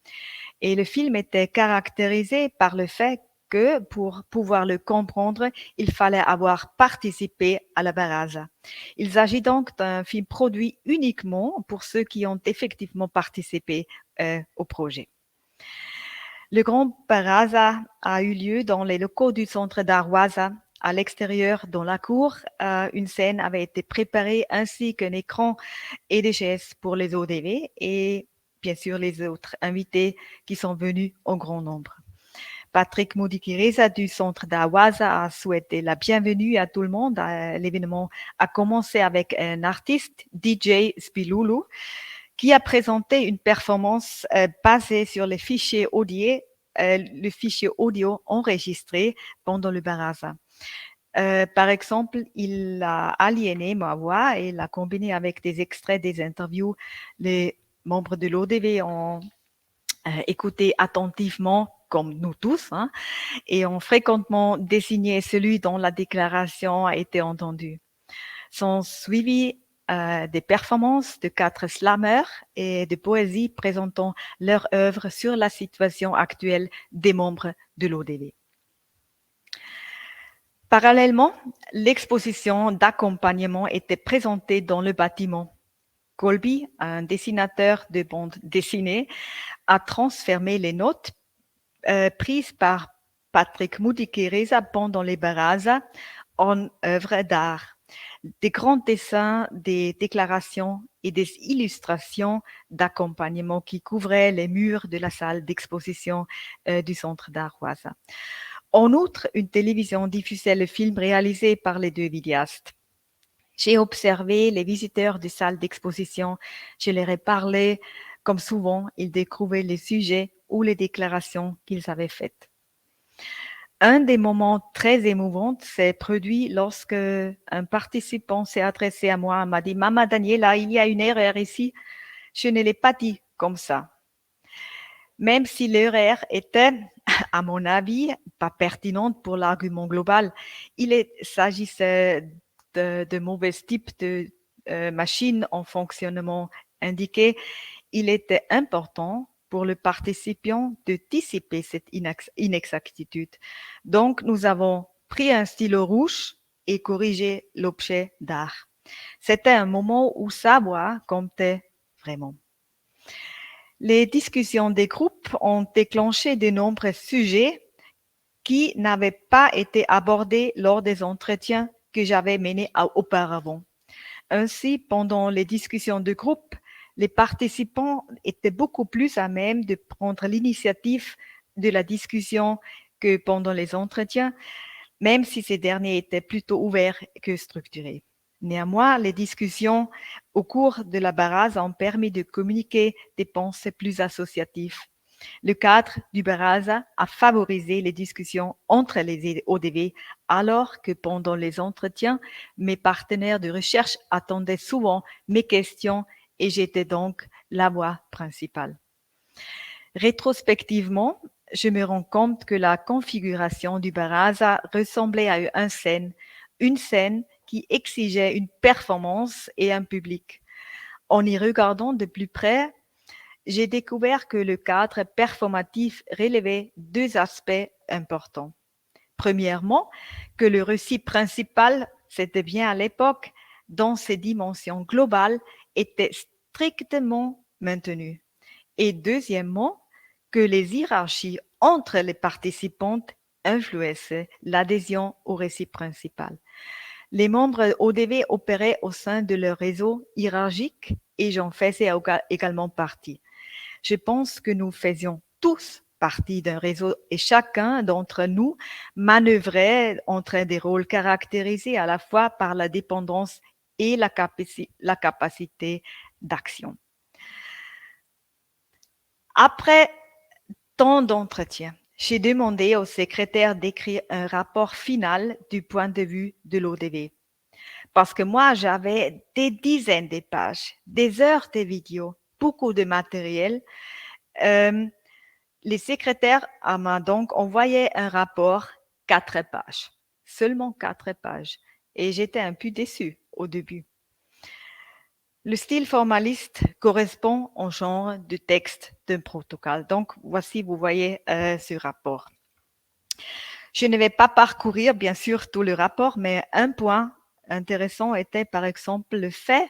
Et le film était caractérisé par le fait que pour pouvoir le comprendre, il fallait avoir participé à la baraza. Il s'agit donc d'un film produit uniquement pour ceux qui ont effectivement participé au projet. Le Grand Baraza a eu lieu dans les locaux du Centre d'art Waza. À l'extérieur, dans la cour, une scène avait été préparée ainsi qu'un écran et des chaises pour les ODV et bien sûr les autres invités qui sont venus en grand nombre. Patrick Mudikireza du Centre d'art Waza a souhaité la bienvenue à tout le monde. L'événement a commencé avec un artiste, DJ Spilulu, qui a présenté une performance basée sur les fichiers audio, le fichier audio enregistré pendant le baraza. Par exemple, il a aliéné ma voix et l'a combiné avec des extraits des interviews. Les membres de l'ODV ont écouté attentivement, comme nous tous, hein, et ont fréquemment désigné celui dont la déclaration a été entendue. Sont suivis des performances de 4 slammers et de poésie présentant leur œuvre sur la situation actuelle des membres de l'ODV. Parallèlement, l'exposition d'accompagnement était présentée dans le bâtiment. Colby, un dessinateur de bande dessinée, a transformé les notes prises par Patrick Mudikireza pendant les baraza en œuvres d'art. Des grands dessins, des déclarations et des illustrations d'accompagnement qui couvraient les murs de la salle d'exposition du Centre d'art Waza. En outre, une télévision diffusait le film réalisé par les 2 vidéastes. J'ai observé les visiteurs des salles d'exposition, je leur ai parlé, comme souvent, ils découvraient les sujets ou les déclarations qu'ils avaient faites. Un des moments très émouvants s'est produit lorsque un participant s'est adressé à moi, m'a dit « Maman Daniela, il y a une erreur ici, je ne l'ai pas dit comme ça ». Même si l'erreur était, à mon avis, pas pertinente pour l'argument global, il s'agissait de mauvais types de machines en fonctionnement indiqué. Il était important pour le participant de dissiper cette inexactitude. Donc, nous avons pris un stylo rouge et corrigé l'objet d'art. C'était un moment où sa voix comptait vraiment. Les discussions des groupes ont déclenché de nombreux sujets qui n'avaient pas été abordés lors des entretiens que j'avais menés auparavant. Ainsi, pendant les discussions de groupe, les participants étaient beaucoup plus à même de prendre l'initiative de la discussion que pendant les entretiens, même si ces derniers étaient plutôt ouverts que structurés. Néanmoins, les discussions au cours de la baraza ont permis de communiquer des pensées plus associatives. Le cadre du Baraza a favorisé les discussions entre les ODV, alors que pendant les entretiens, mes partenaires de recherche attendaient souvent mes questions et j'étais donc la voix principale. Rétrospectivement, je me rends compte que la configuration du Baraza ressemblait à une scène qui exigeait une performance et un public. En y regardant de plus près, j'ai découvert que le cadre performatif relevait deux aspects importants. Premièrement, que le récit principal, c'était bien à l'époque, dans ses dimensions globales, était strictement maintenu. Et deuxièmement, que les hiérarchies entre les participantes influençaient l'adhésion au récit principal. Les membres ODV opéraient au sein de leur réseau hiérarchique et j'en faisais également partie. Je pense que nous faisions tous partie d'un réseau et chacun d'entre nous manœuvrait entre des rôles caractérisés à la fois par la dépendance et la capacité d'action. Après tant d'entretiens, j'ai demandé au secrétaire d'écrire un rapport final du point de vue de l'ODV. Parce que moi, j'avais des dizaines de pages, des heures de vidéos, beaucoup de matériel. Les secrétaires m'ont donc envoyé un rapport, 4 pages, seulement 4 pages. Et j'étais un peu déçue au début. Le style formaliste correspond au genre de texte d'un protocole. Donc, voici, vous voyez ce rapport. Je ne vais pas parcourir, bien sûr, tout le rapport, mais un point intéressant était, par exemple, le fait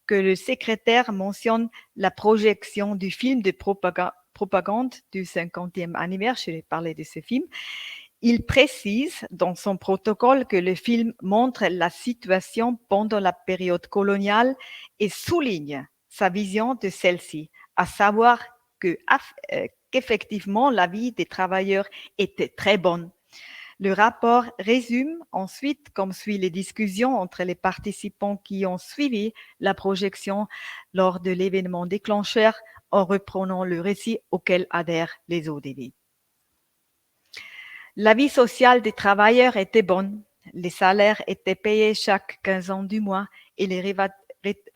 que le secrétaire mentionne la projection du film de propagande du 50e anniversaire. Je vais parler de ce film. Il précise dans son protocole que le film montre la situation pendant la période coloniale et souligne sa vision de celle-ci, à savoir qu'effectivement la vie des travailleurs était très bonne. Le rapport résume ensuite, comme suit les discussions entre les participants qui ont suivi la projection lors de l'événement déclencheur, en reprenant le récit auquel adhèrent les ODV. La vie sociale des travailleurs était bonne. Les salaires étaient payés chaque 15 ans du mois et les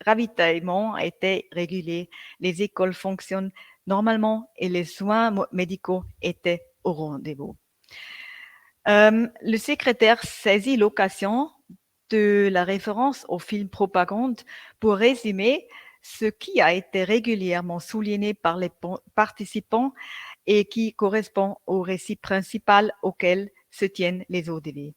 ravitaillements étaient régulés. Les écoles fonctionnent normalement et les soins médicaux étaient au rendez-vous. Le secrétaire saisit l'occasion de la référence au film Propagande pour résumer ce qui a été régulièrement souligné par les participants et qui correspond au récit principal auquel se tiennent les ODV.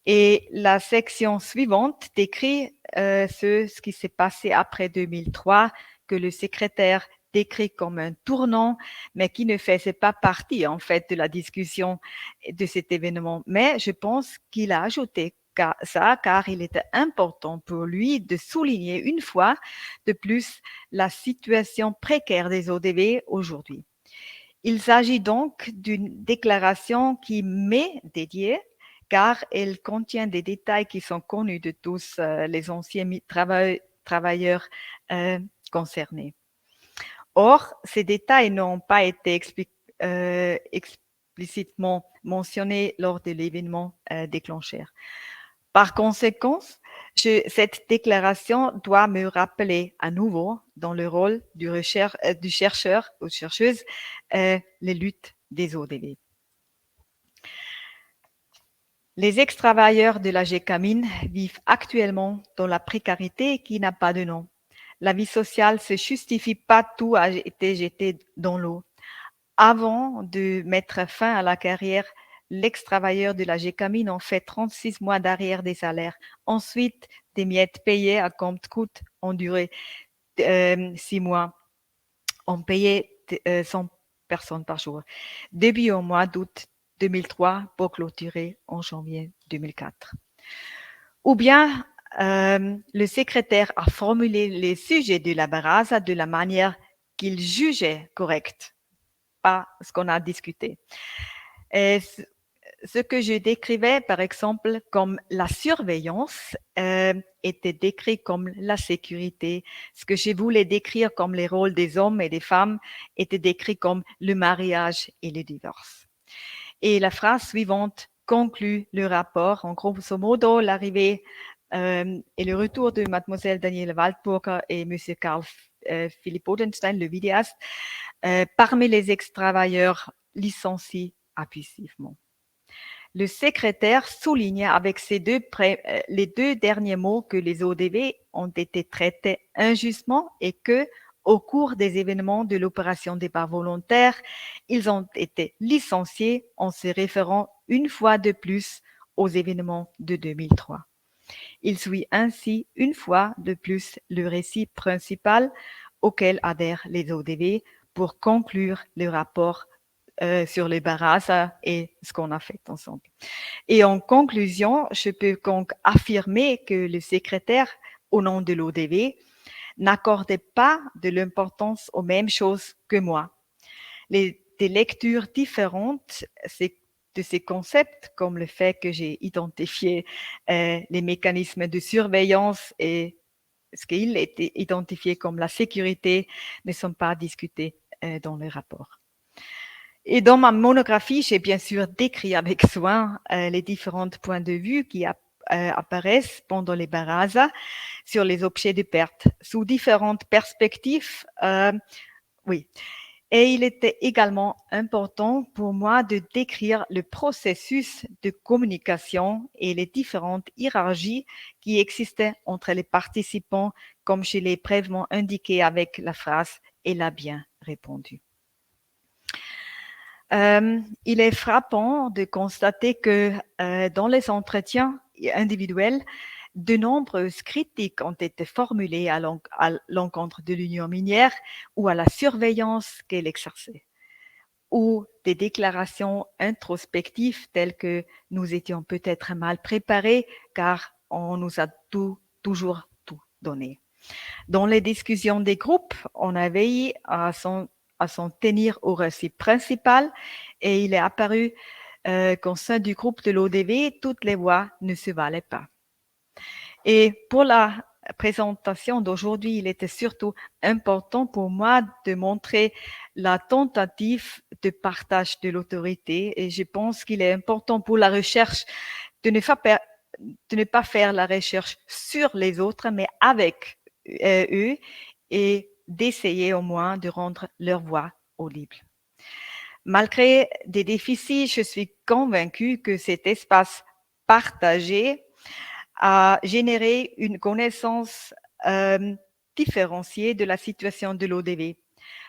Et la section suivante décrit ce qui s'est passé après 2003, que le secrétaire décrit comme un tournant, mais qui ne faisait pas partie en fait de la discussion de cet événement. Mais je pense qu'il a ajouté ça car il était important pour lui de souligner une fois de plus la situation précaire des ODV aujourd'hui. Il s'agit donc d'une déclaration qui m'est dédiée car elle contient des détails qui sont connus de tous les anciens travailleurs concernés. Or, ces détails n'ont pas été explicitement mentionnés lors de l'événement déclencheur. Par conséquent, cette déclaration doit me rappeler à nouveau, dans le rôle du chercheur ou chercheuse, les luttes des ODV. Les ex-travailleurs de la GECAMIN vivent actuellement dans la précarité qui n'a pas de nom. La vie sociale ne se justifie pas, tout a été jeté dans l'eau. Avant de mettre fin à la carrière, l'ex-travailleur de la GECAMIN en fait 36 mois d'arrière des salaires. Ensuite, des miettes payées à compte-coûte ont duré 6 mois. On payait 100 personnes par jour. Début au mois d'août 2003 pour clôturer en janvier 2004. Ou bien, le secrétaire a formulé les sujets de la Baraza de la manière qu'il jugeait correcte, pas ce qu'on a discuté. Et ce que je décrivais, par exemple, comme la surveillance, était décrit comme la sécurité. Ce que je voulais décrire comme les rôles des hommes et des femmes était décrit comme le mariage et le divorce. Et la phrase suivante conclut le rapport. En grosso modo, l'arrivée et le retour de mademoiselle Daniela Waldburger et monsieur Karl Philipp Bodenstein, le vidéaste, parmi les ex-travailleurs licenciés abusivement. Le secrétaire souligne avec les deux derniers mots que les ODV ont été traités injustement et que, au cours des événements de l'opération départ volontaire, ils ont été licenciés en se référant une fois de plus aux événements de 2003. Il suit ainsi une fois de plus le récit principal auquel adhèrent les ODV pour conclure le rapport sur les barrages et ce qu'on a fait ensemble. Et en conclusion, je peux donc affirmer que le secrétaire, au nom de l'ODV, n'accordait pas de l'importance aux mêmes choses que moi. Des lectures différentes de ces concepts, comme le fait que j'ai identifié les mécanismes de surveillance et ce qu'il était identifié comme la sécurité, ne sont pas discutés dans le rapport. Et dans ma monographie, j'ai bien sûr décrit avec soin les différents points de vue qui apparaissent pendant les barrages sur les objets de perte, sous différentes perspectives. Oui. Et il était également important pour moi de décrire le processus de communication et les différentes hiérarchies qui existaient entre les participants, comme je l'ai brièvement indiqué avec la phrase « Elle a bien répondu ». Il est frappant de constater que dans les entretiens individuels, de nombreuses critiques ont été formulées à l'encontre de l'Union minière ou à la surveillance qu'elle exerçait, ou des déclarations introspectives telles que nous étions peut-être mal préparés car on nous a toujours tout donné. Dans les discussions des groupes, on a veillé à s'en tenir au récit principal et il est apparu qu'au sein du groupe de l'ODV, toutes les voix ne se valaient pas. Et pour la présentation d'aujourd'hui, il était surtout important pour moi de montrer la tentative de partage de l'autorité et je pense qu'il est important pour la recherche de ne pas faire la recherche sur les autres, mais avec eux et d'essayer au moins de rendre leur voix audible. Malgré des déficits, je suis convaincue que cet espace partagé a généré une connaissance différenciée de la situation de l'ODV.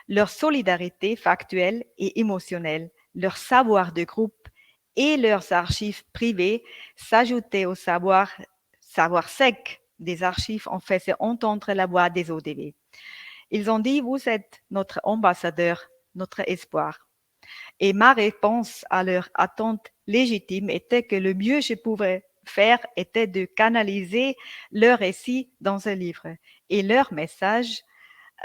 Leur solidarité factuelle et émotionnelle, leur savoir de groupe et leurs archives privées s'ajoutaient au savoir sec des archives ont fait entendre la voix des ODV. Ils ont dit, vous êtes notre ambassadeur, notre espoir. Et ma réponse à leur attente légitime était que le mieux je pouvais faire était de canaliser leur récit dans un livre. Et leur message,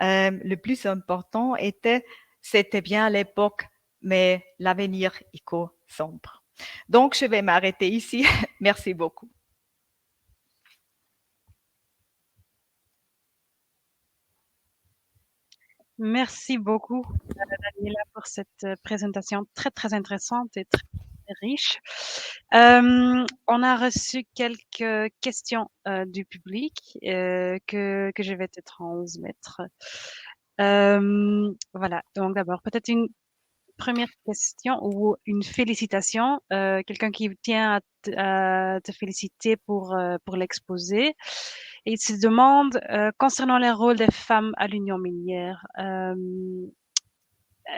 le plus important était, c'était bien l'époque, mais l'avenir écho sombre. Donc, je vais m'arrêter ici. Merci beaucoup. Merci beaucoup, Daniela, pour cette présentation très, très intéressante et très riche. On a reçu quelques questions du public que je vais te transmettre. Voilà, donc d'abord, peut-être une première question ou une félicitation, quelqu'un qui tient à te féliciter pour l'exposé. Et il se demande, concernant les rôles des femmes à l'Union minière,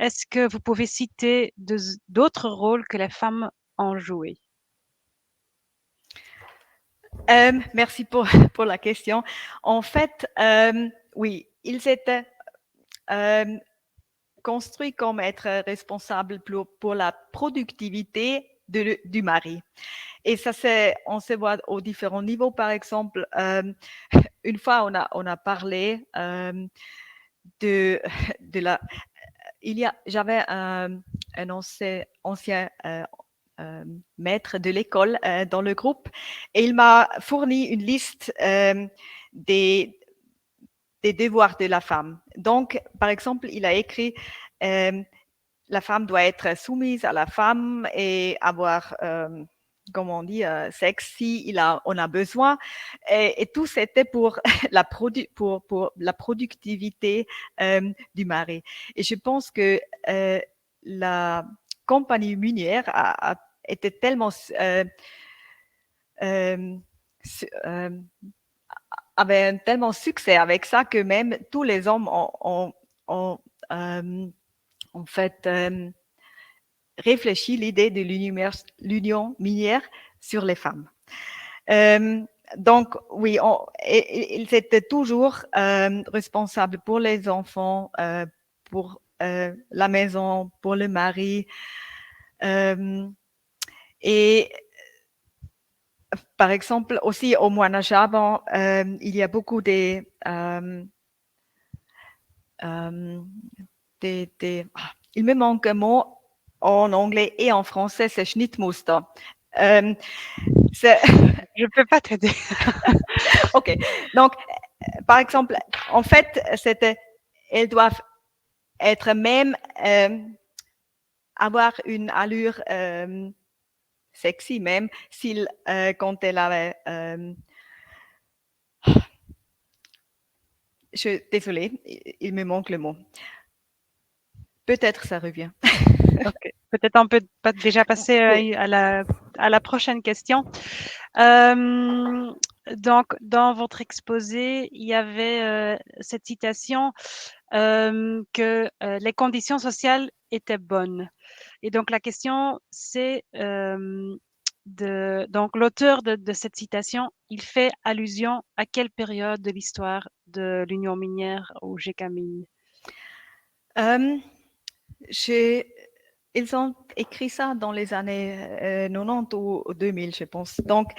est-ce que vous pouvez citer d'autres rôles que les femmes ont joué? Merci pour la question. En fait, oui, ils étaient construits comme être responsables pour la productivité du mari. Et ça, on se voit aux différents niveaux. Par exemple, une fois, on a parlé de la... J'avais un ancien maître de l'école dans le groupe et il m'a fourni une liste des devoirs de la femme. Donc, par exemple, il a écrit la femme doit être soumise à la femme et avoir, comment on dit, sexe si on a besoin. Et tout c'était pour pour la productivité du mari. Et je pense que la compagnie minière a été tellement avait un tellement succès avec ça que même tous les hommes ont en fait réfléchi l'idée de l'union minière sur les femmes. Donc, oui, ils étaient toujours responsables pour les enfants, pour la maison, pour le mari. Et par exemple, aussi au Moyen-Âge avant, il y a beaucoup il me manque un mot en anglais et en français, c'est Schnittmuster. Je ne peux pas t'aider. OK. Donc, par exemple, en fait, elles doivent être même, avoir une allure sexy même, quand elle avait... désolée, il me manque le mot. Peut-être ça revient. Okay. Peut-être on peut déjà passer Oui. à la prochaine question. Donc, dans votre exposé, il y avait cette citation que les conditions sociales étaient bonnes. Et donc, la question, c'est donc l'auteur de cette citation, il fait allusion à quelle période de l'histoire de l'Union minière au GKMIN? Ils ont écrit ça dans les années 90 ou 2000, je pense. Donc,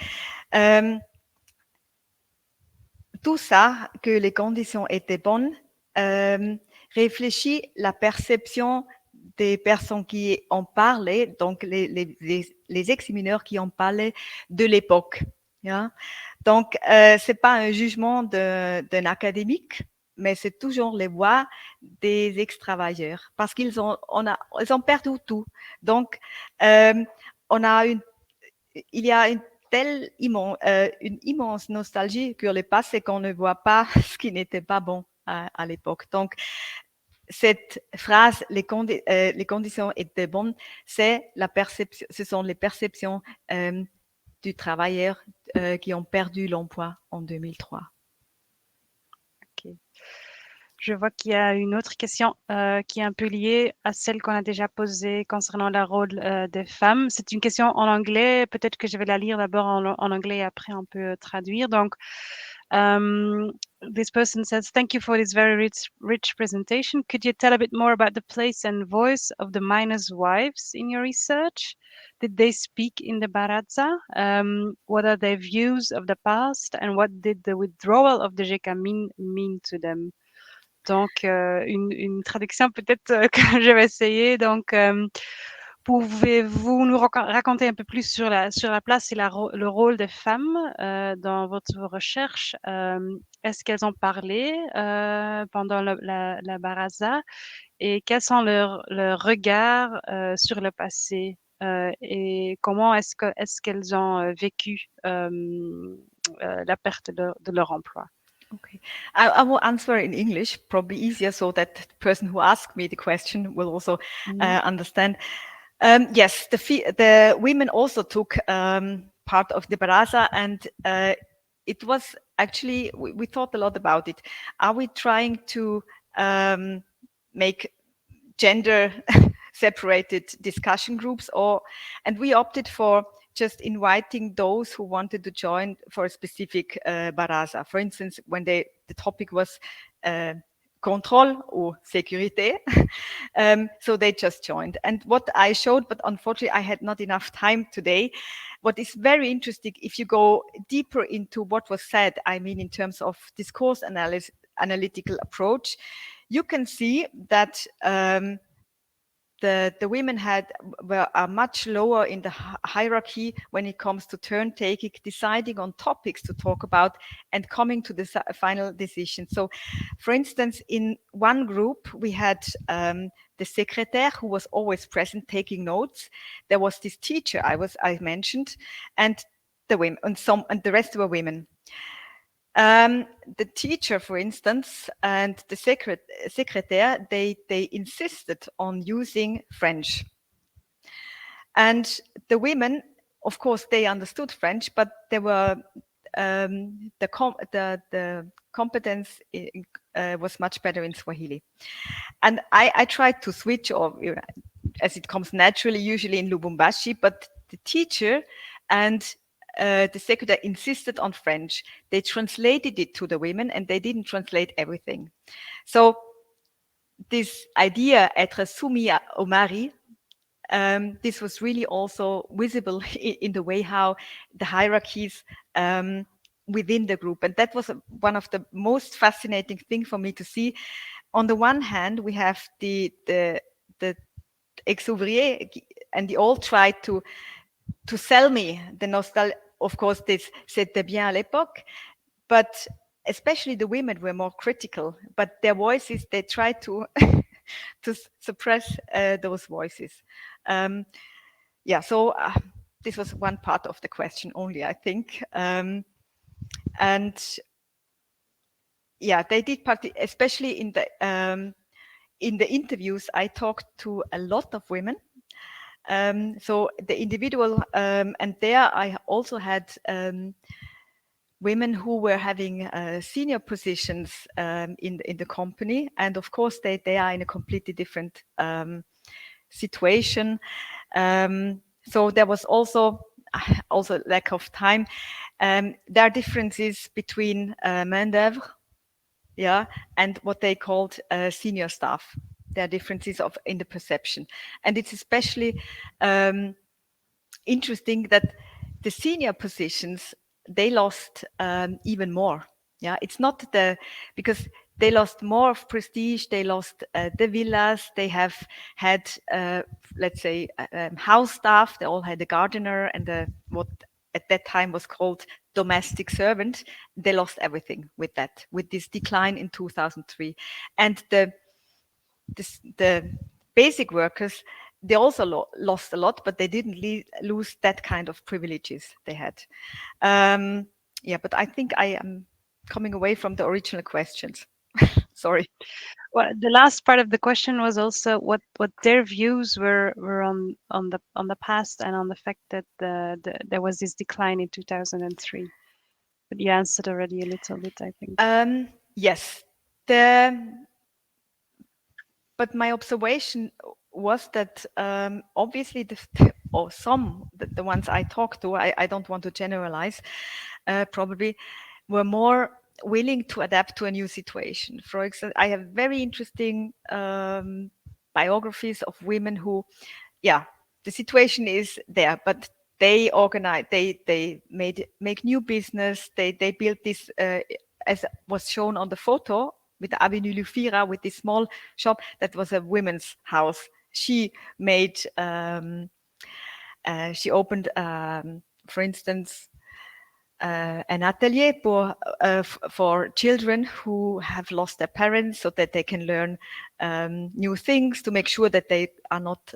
tout ça, que les conditions étaient bonnes, réfléchit la perception des personnes qui en parlaient, donc les ex-mineurs qui en parlaient de l'époque. Yeah? Donc, c'est pas un jugement d'un académique, mais c'est toujours les voix des ex-travailleurs, parce qu'ils ont perdu tout. Donc, il y a une immense nostalgie sur le passé qu'on ne voit pas ce qui n'était pas bon à l'époque. Donc, cette phrase, les conditions étaient bonnes, ce sont les perceptions du travailleur qui ont perdu l'emploi en 2003. Ok. Je vois qu'il y a une autre question qui est un peu liée à celle qu'on a déjà posée concernant le rôle des femmes. C'est une question en anglais. Peut-être que je vais la lire d'abord en anglais et après on peut traduire. Donc, this person says, "Thank you for this very rich presentation. Could you tell a bit more about the place and voice of the miners' wives in your research? Did they speak in the Baraza? What are their views of the past? And what did the withdrawal of the Jekamin mean to them?" Donc, une traduction peut-être que je vais essayer. Donc, pouvez-vous nous raconter un peu plus sur la place et le rôle des femmes dans votre recherche? Est-ce qu'elles ont parlé pendant la Baraza? Et quels sont leurs regards sur le passé? Et comment est-ce qu'elles ont vécu la perte de leur emploi? Okay, I will answer in English, probably easier, so that the person who asked me the question will also understand. Yes, the women also took part of the Baraza, and it was actually, we thought a lot about it. Are we trying to make gender separated discussion groups, and we opted for just inviting those who wanted to join for a specific Baraza. For instance, when the topic was control or sécurité, so they just joined. And what I showed, but unfortunately I had not enough time today, what is very interesting, if you go deeper into what was said, I mean in terms of discourse analytical approach, you can see that the women are much lower in the hierarchy when it comes to turn taking, deciding on topics to talk about, and coming to the final decision. So, for instance, in one group we had the secrétaire who was always present taking notes. There was this teacher I mentioned, and the women, and the rest were women. The teacher, for instance, and the secrétaire, they insisted on using French. And the women, of course, they understood French, but they were the competence was much better in Swahili. And I tried to switch, or as it comes naturally, usually in Lubumbashi, but the teacher and the secretary insisted on French. They translated it to the women, and they didn't translate everything. So this idea, être soumis au mari, this was really also visible in the way how the hierarchies within the group. And that was one of the most fascinating things for me to see. On the one hand, we have the ex-ouvrier, and they all tried to sell me the nostalgia. Of course, this c'était bien à l'époque, but especially the women were more critical. But their voices, they tried to to suppress those voices. So this was one part of the question only, I think. And yeah, they did especially in the interviews. I talked to a lot of women. So the individual, and there I also had women who were having senior positions in the company, and of course they are in a completely different situation. So there was also lack of time. There are differences between main d'œuvre, and what they called senior staff. There are differences in the perception, and it's especially interesting that the senior positions, they lost even more. It's not because they lost more of prestige. They lost the villas. They have had, let's say, house staff. They all had a gardener and what at that time was called domestic servant. They lost everything with this decline in 2003. And the basic workers, they also lost a lot, but they didn't lose that kind of privileges they had. But I think I am coming away from the original questions. Sorry. Well, the last part of the question was also what their views were on the past and on the fact that there was this decline in 2003. But you answered already a little bit, I think. Yes. But my observation was that obviously the ones I talked to, I don't want to generalize, probably were more willing to adapt to a new situation. For example, I have very interesting biographies of women who, the situation is there, but they organize, they make new business, they built this, as was shown on the photo, with the Avenue Lufira, with this small shop that was a women's house. She made, she opened, for instance, an atelier for children who have lost their parents, so that they can learn new things, to make sure that they are not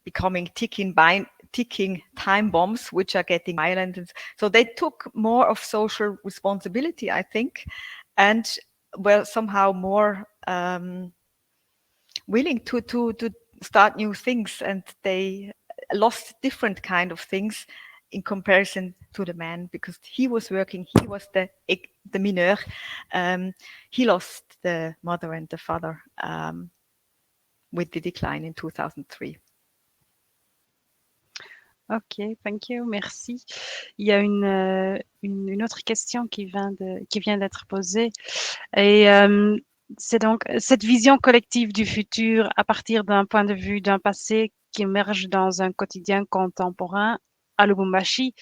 becoming ticking time bombs, which are getting violent. And so they took more of social responsibility, I think, and were somehow more willing to start new things, and they lost different kind of things in comparison to the man, because he was working, he was the mineur, he lost the mother and the father with the decline in 2003. Ok, thank you, merci. Il y a une autre question qui vient d'être posée, et c'est donc cette vision collective du futur à partir d'un point de vue d'un passé qui émerge dans un quotidien contemporain à Lubumbashi,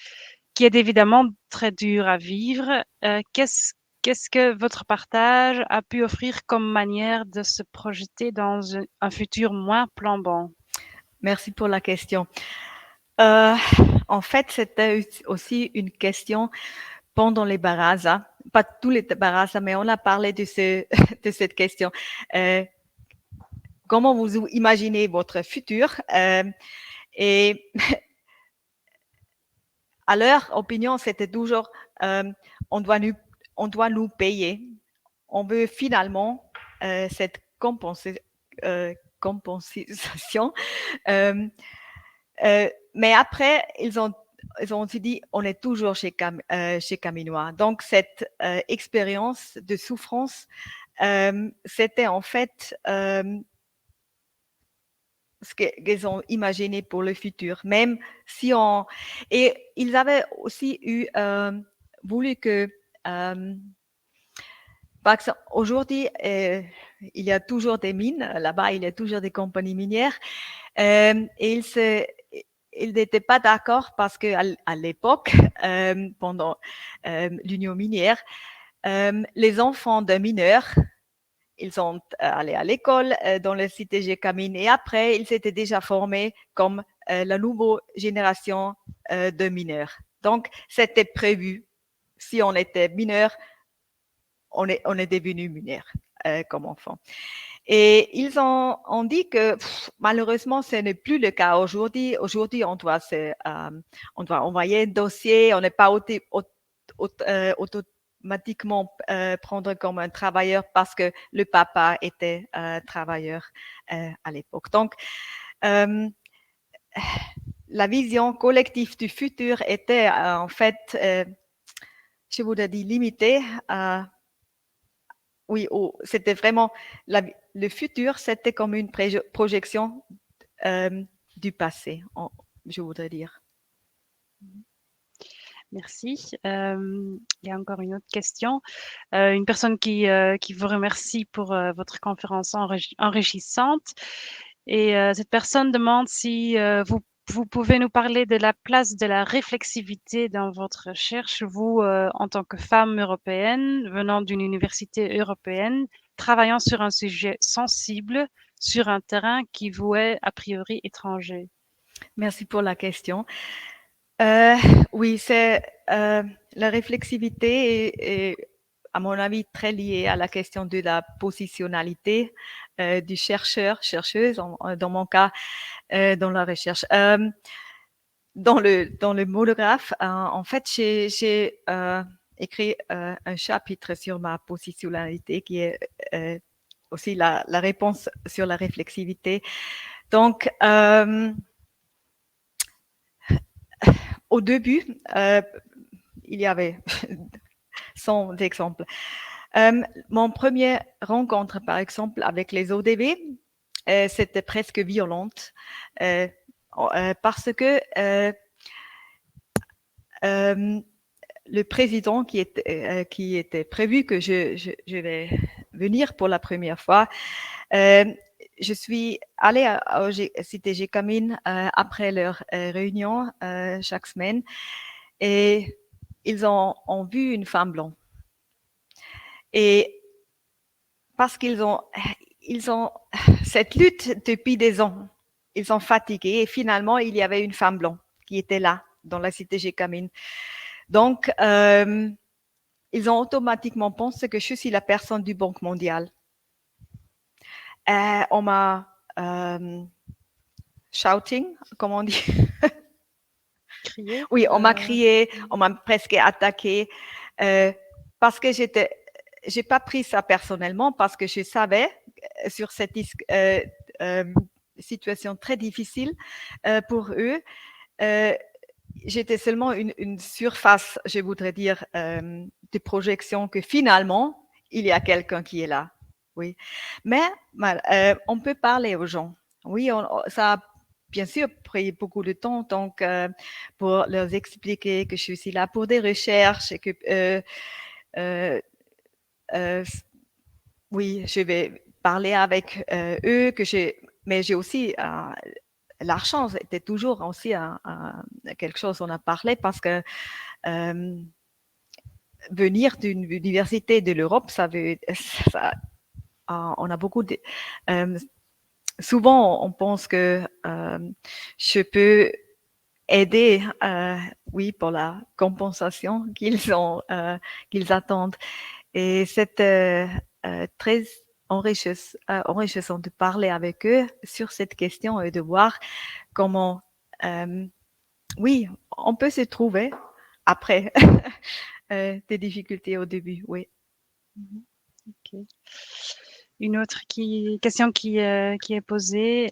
qui est évidemment très dur à vivre. Qu'est-ce qu'est-ce que votre partage a pu offrir comme manière de se projeter dans un futur moins flambant? Merci pour la question. En fait, c'était aussi une question pendant les Baraza, pas tous les Baraza, mais on a parlé de cette question. Comment vous imaginez votre futur? Et à leur opinion, c'était toujours on doit nous payer. On veut finalement cette compensation. Mais après, ils ont aussi dit on est toujours chez Caminois. Donc cette expérience de souffrance, c'était en fait ce qu'ils ont imaginé pour le futur. Même si on... Et ils avaient aussi voulu que... par exemple, aujourd'hui, il y a toujours des mines. Là-bas, il y a toujours des compagnies minières. Et ils n'étaient pas d'accord parce qu'à l'époque, pendant l'union minière, les enfants de mineurs, ils sont allés à l'école dans le cité Gécamine et après, ils s'étaient déjà formés comme la nouvelle génération de mineurs. Donc, c'était prévu. Si on était mineur, on est devenu mineur comme enfant. Et ils ont dit que malheureusement, ce n'est plus le cas aujourd'hui. Aujourd'hui, on doit envoyer un dossier, on n'est pas automatiquement prendre comme un travailleur parce que le papa était travailleur à l'époque. Donc, la vision collective du futur était en fait, je voudrais dire, limitée à oui, c'était vraiment le futur, c'était comme une projection du passé, je voudrais dire. Merci. Il y a encore une autre question. Une personne qui vous remercie pour votre conférence enrichissante. Et cette personne demande si vous pouvez nous parler de la place de la réflexivité dans votre recherche, vous, en tant que femme européenne, venant d'une université européenne, travaillant sur un sujet sensible, sur un terrain qui vous est a priori étranger. Merci pour la question. Oui, c'est la réflexivité est, à mon avis, très liée à la question de la positionnalité du chercheur, chercheuse, dans mon cas, dans la recherche. Dans le monographe, en fait, j'ai écrit un chapitre sur ma positionnalité qui est aussi la réponse sur la réflexivité. Donc, au début, il y avait 100 exemples. Mon premier rencontre, par exemple, avec les ODV, c'était presque violente parce que le président qui était prévu que je vais venir pour la première fois, je suis allée à Cité Gécamine après leur réunion chaque semaine et ils ont vu une femme blanche. Et parce qu'ils ont cette lutte depuis des ans, ils sont fatigués et finalement, il y avait une femme blanche qui était là, dans la Cité Gécamine. Donc, ils ont automatiquement pensé que je suis la personne du Banque mondiale. On m'a shouting, comment on dit? Crier? Oui, on m'a crié, on m'a presque attaqué parce que j'ai pas pris ça personnellement parce que je savais sur cette situation très difficile pour eux. J'étais seulement une surface, je voudrais dire, de projection que finalement, il y a quelqu'un qui est là. Oui. Mais on peut parler aux gens. Oui, ça a bien sûr pris beaucoup de temps donc, pour leur expliquer que je suis là pour des recherches et que oui, je vais parler avec eux, mais j'ai aussi l'argent, c'était toujours aussi quelque chose on a parlé parce que venir d'une université de l'Europe, on a beaucoup de, souvent on pense que je peux aider, oui, pour la compensation qu'ils attendent. Et c'est très enrichissant de parler avec eux sur cette question et de voir comment, oui, on peut se trouver après des difficultés au début, oui. Ok. Une autre question qui est posée.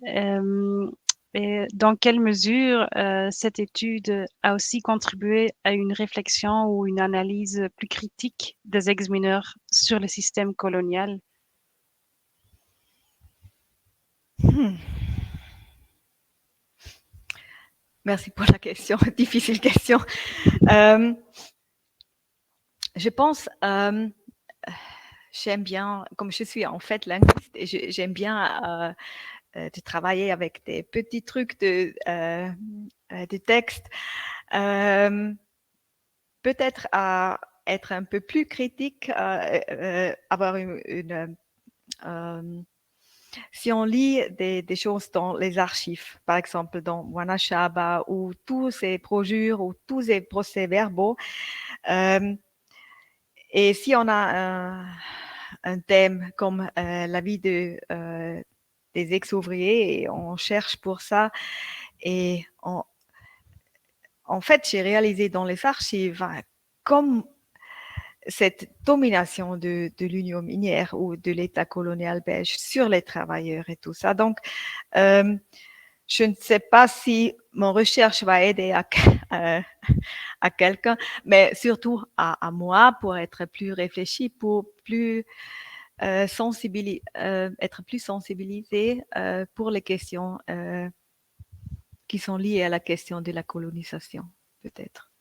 Et dans quelle mesure cette étude a aussi contribué à une réflexion ou une analyse plus critique des ex-mineurs sur le système colonial? Merci pour la question, difficile question. Je pense, j'aime bien, comme je suis en fait linguiste, et j'aime bien de travailler avec des petits trucs de texte. Peut-être à être un peu plus critique, avoir si on lit des choses dans les archives, par exemple dans Wanashaba, ou tous ces brochure ou tous ces procès-verbaux, et si on a un thème comme la vie des ex-ouvriers, et on cherche pour ça, et en fait, j'ai réalisé dans les archives comme cette domination de l'Union minière ou de l'État colonial belge sur les travailleurs et tout ça. Donc, je ne sais pas si mon recherche va aider à quelqu'un, mais surtout à moi pour être plus réfléchi, pour plus être plus sensibilisé pour les questions qui sont liées à la question de la colonisation, peut-être.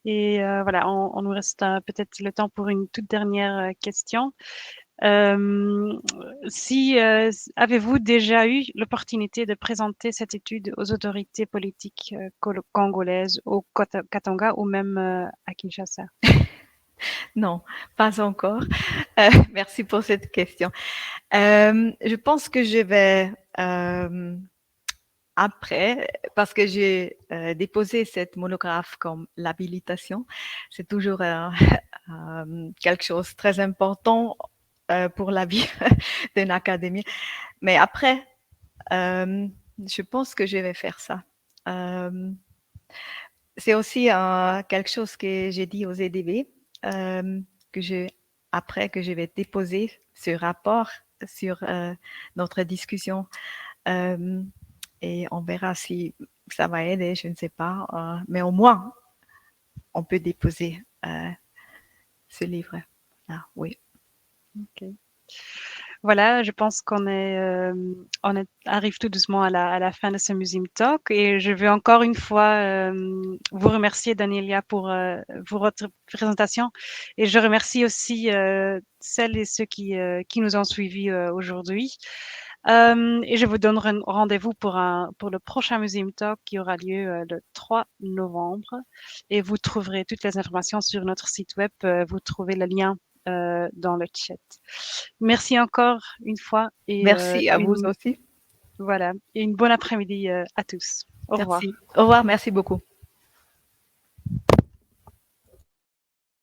Et voilà, on nous reste peut-être le temps pour une toute dernière question. Avez-vous déjà eu l'opportunité de présenter cette étude aux autorités politiques congolaises, au Katanga ou même à Kinshasa? Non, pas encore. Merci pour cette question. Je pense que je vais après, parce que j'ai déposé cette monographe comme l'habilitation. C'est toujours quelque chose de très important pour la vie d'une académie. Mais après, je pense que je vais faire ça. C'est aussi quelque chose que j'ai dit aux EDB, après que je vais déposer ce rapport sur notre discussion. Et on verra si ça va aider, je ne sais pas. Mais au moins, on peut déposer ce livre. Ah, oui. Okay. Voilà, je pense arrive tout doucement à la fin de ce Museum Talk et je veux encore une fois vous remercier, Danielia, pour votre présentation et je remercie aussi celles et ceux qui nous ont suivis aujourd'hui. Et je vous donne rendez-vous pour le prochain Museum Talk qui aura lieu le 3 novembre et vous trouverez toutes les informations sur notre site web. Vous trouvez le lien dans le chat. Merci encore une fois et Merci à vous aussi. voilà, et une bonne après-midi à tous. Au revoir. Merci. Au revoir, merci beaucoup.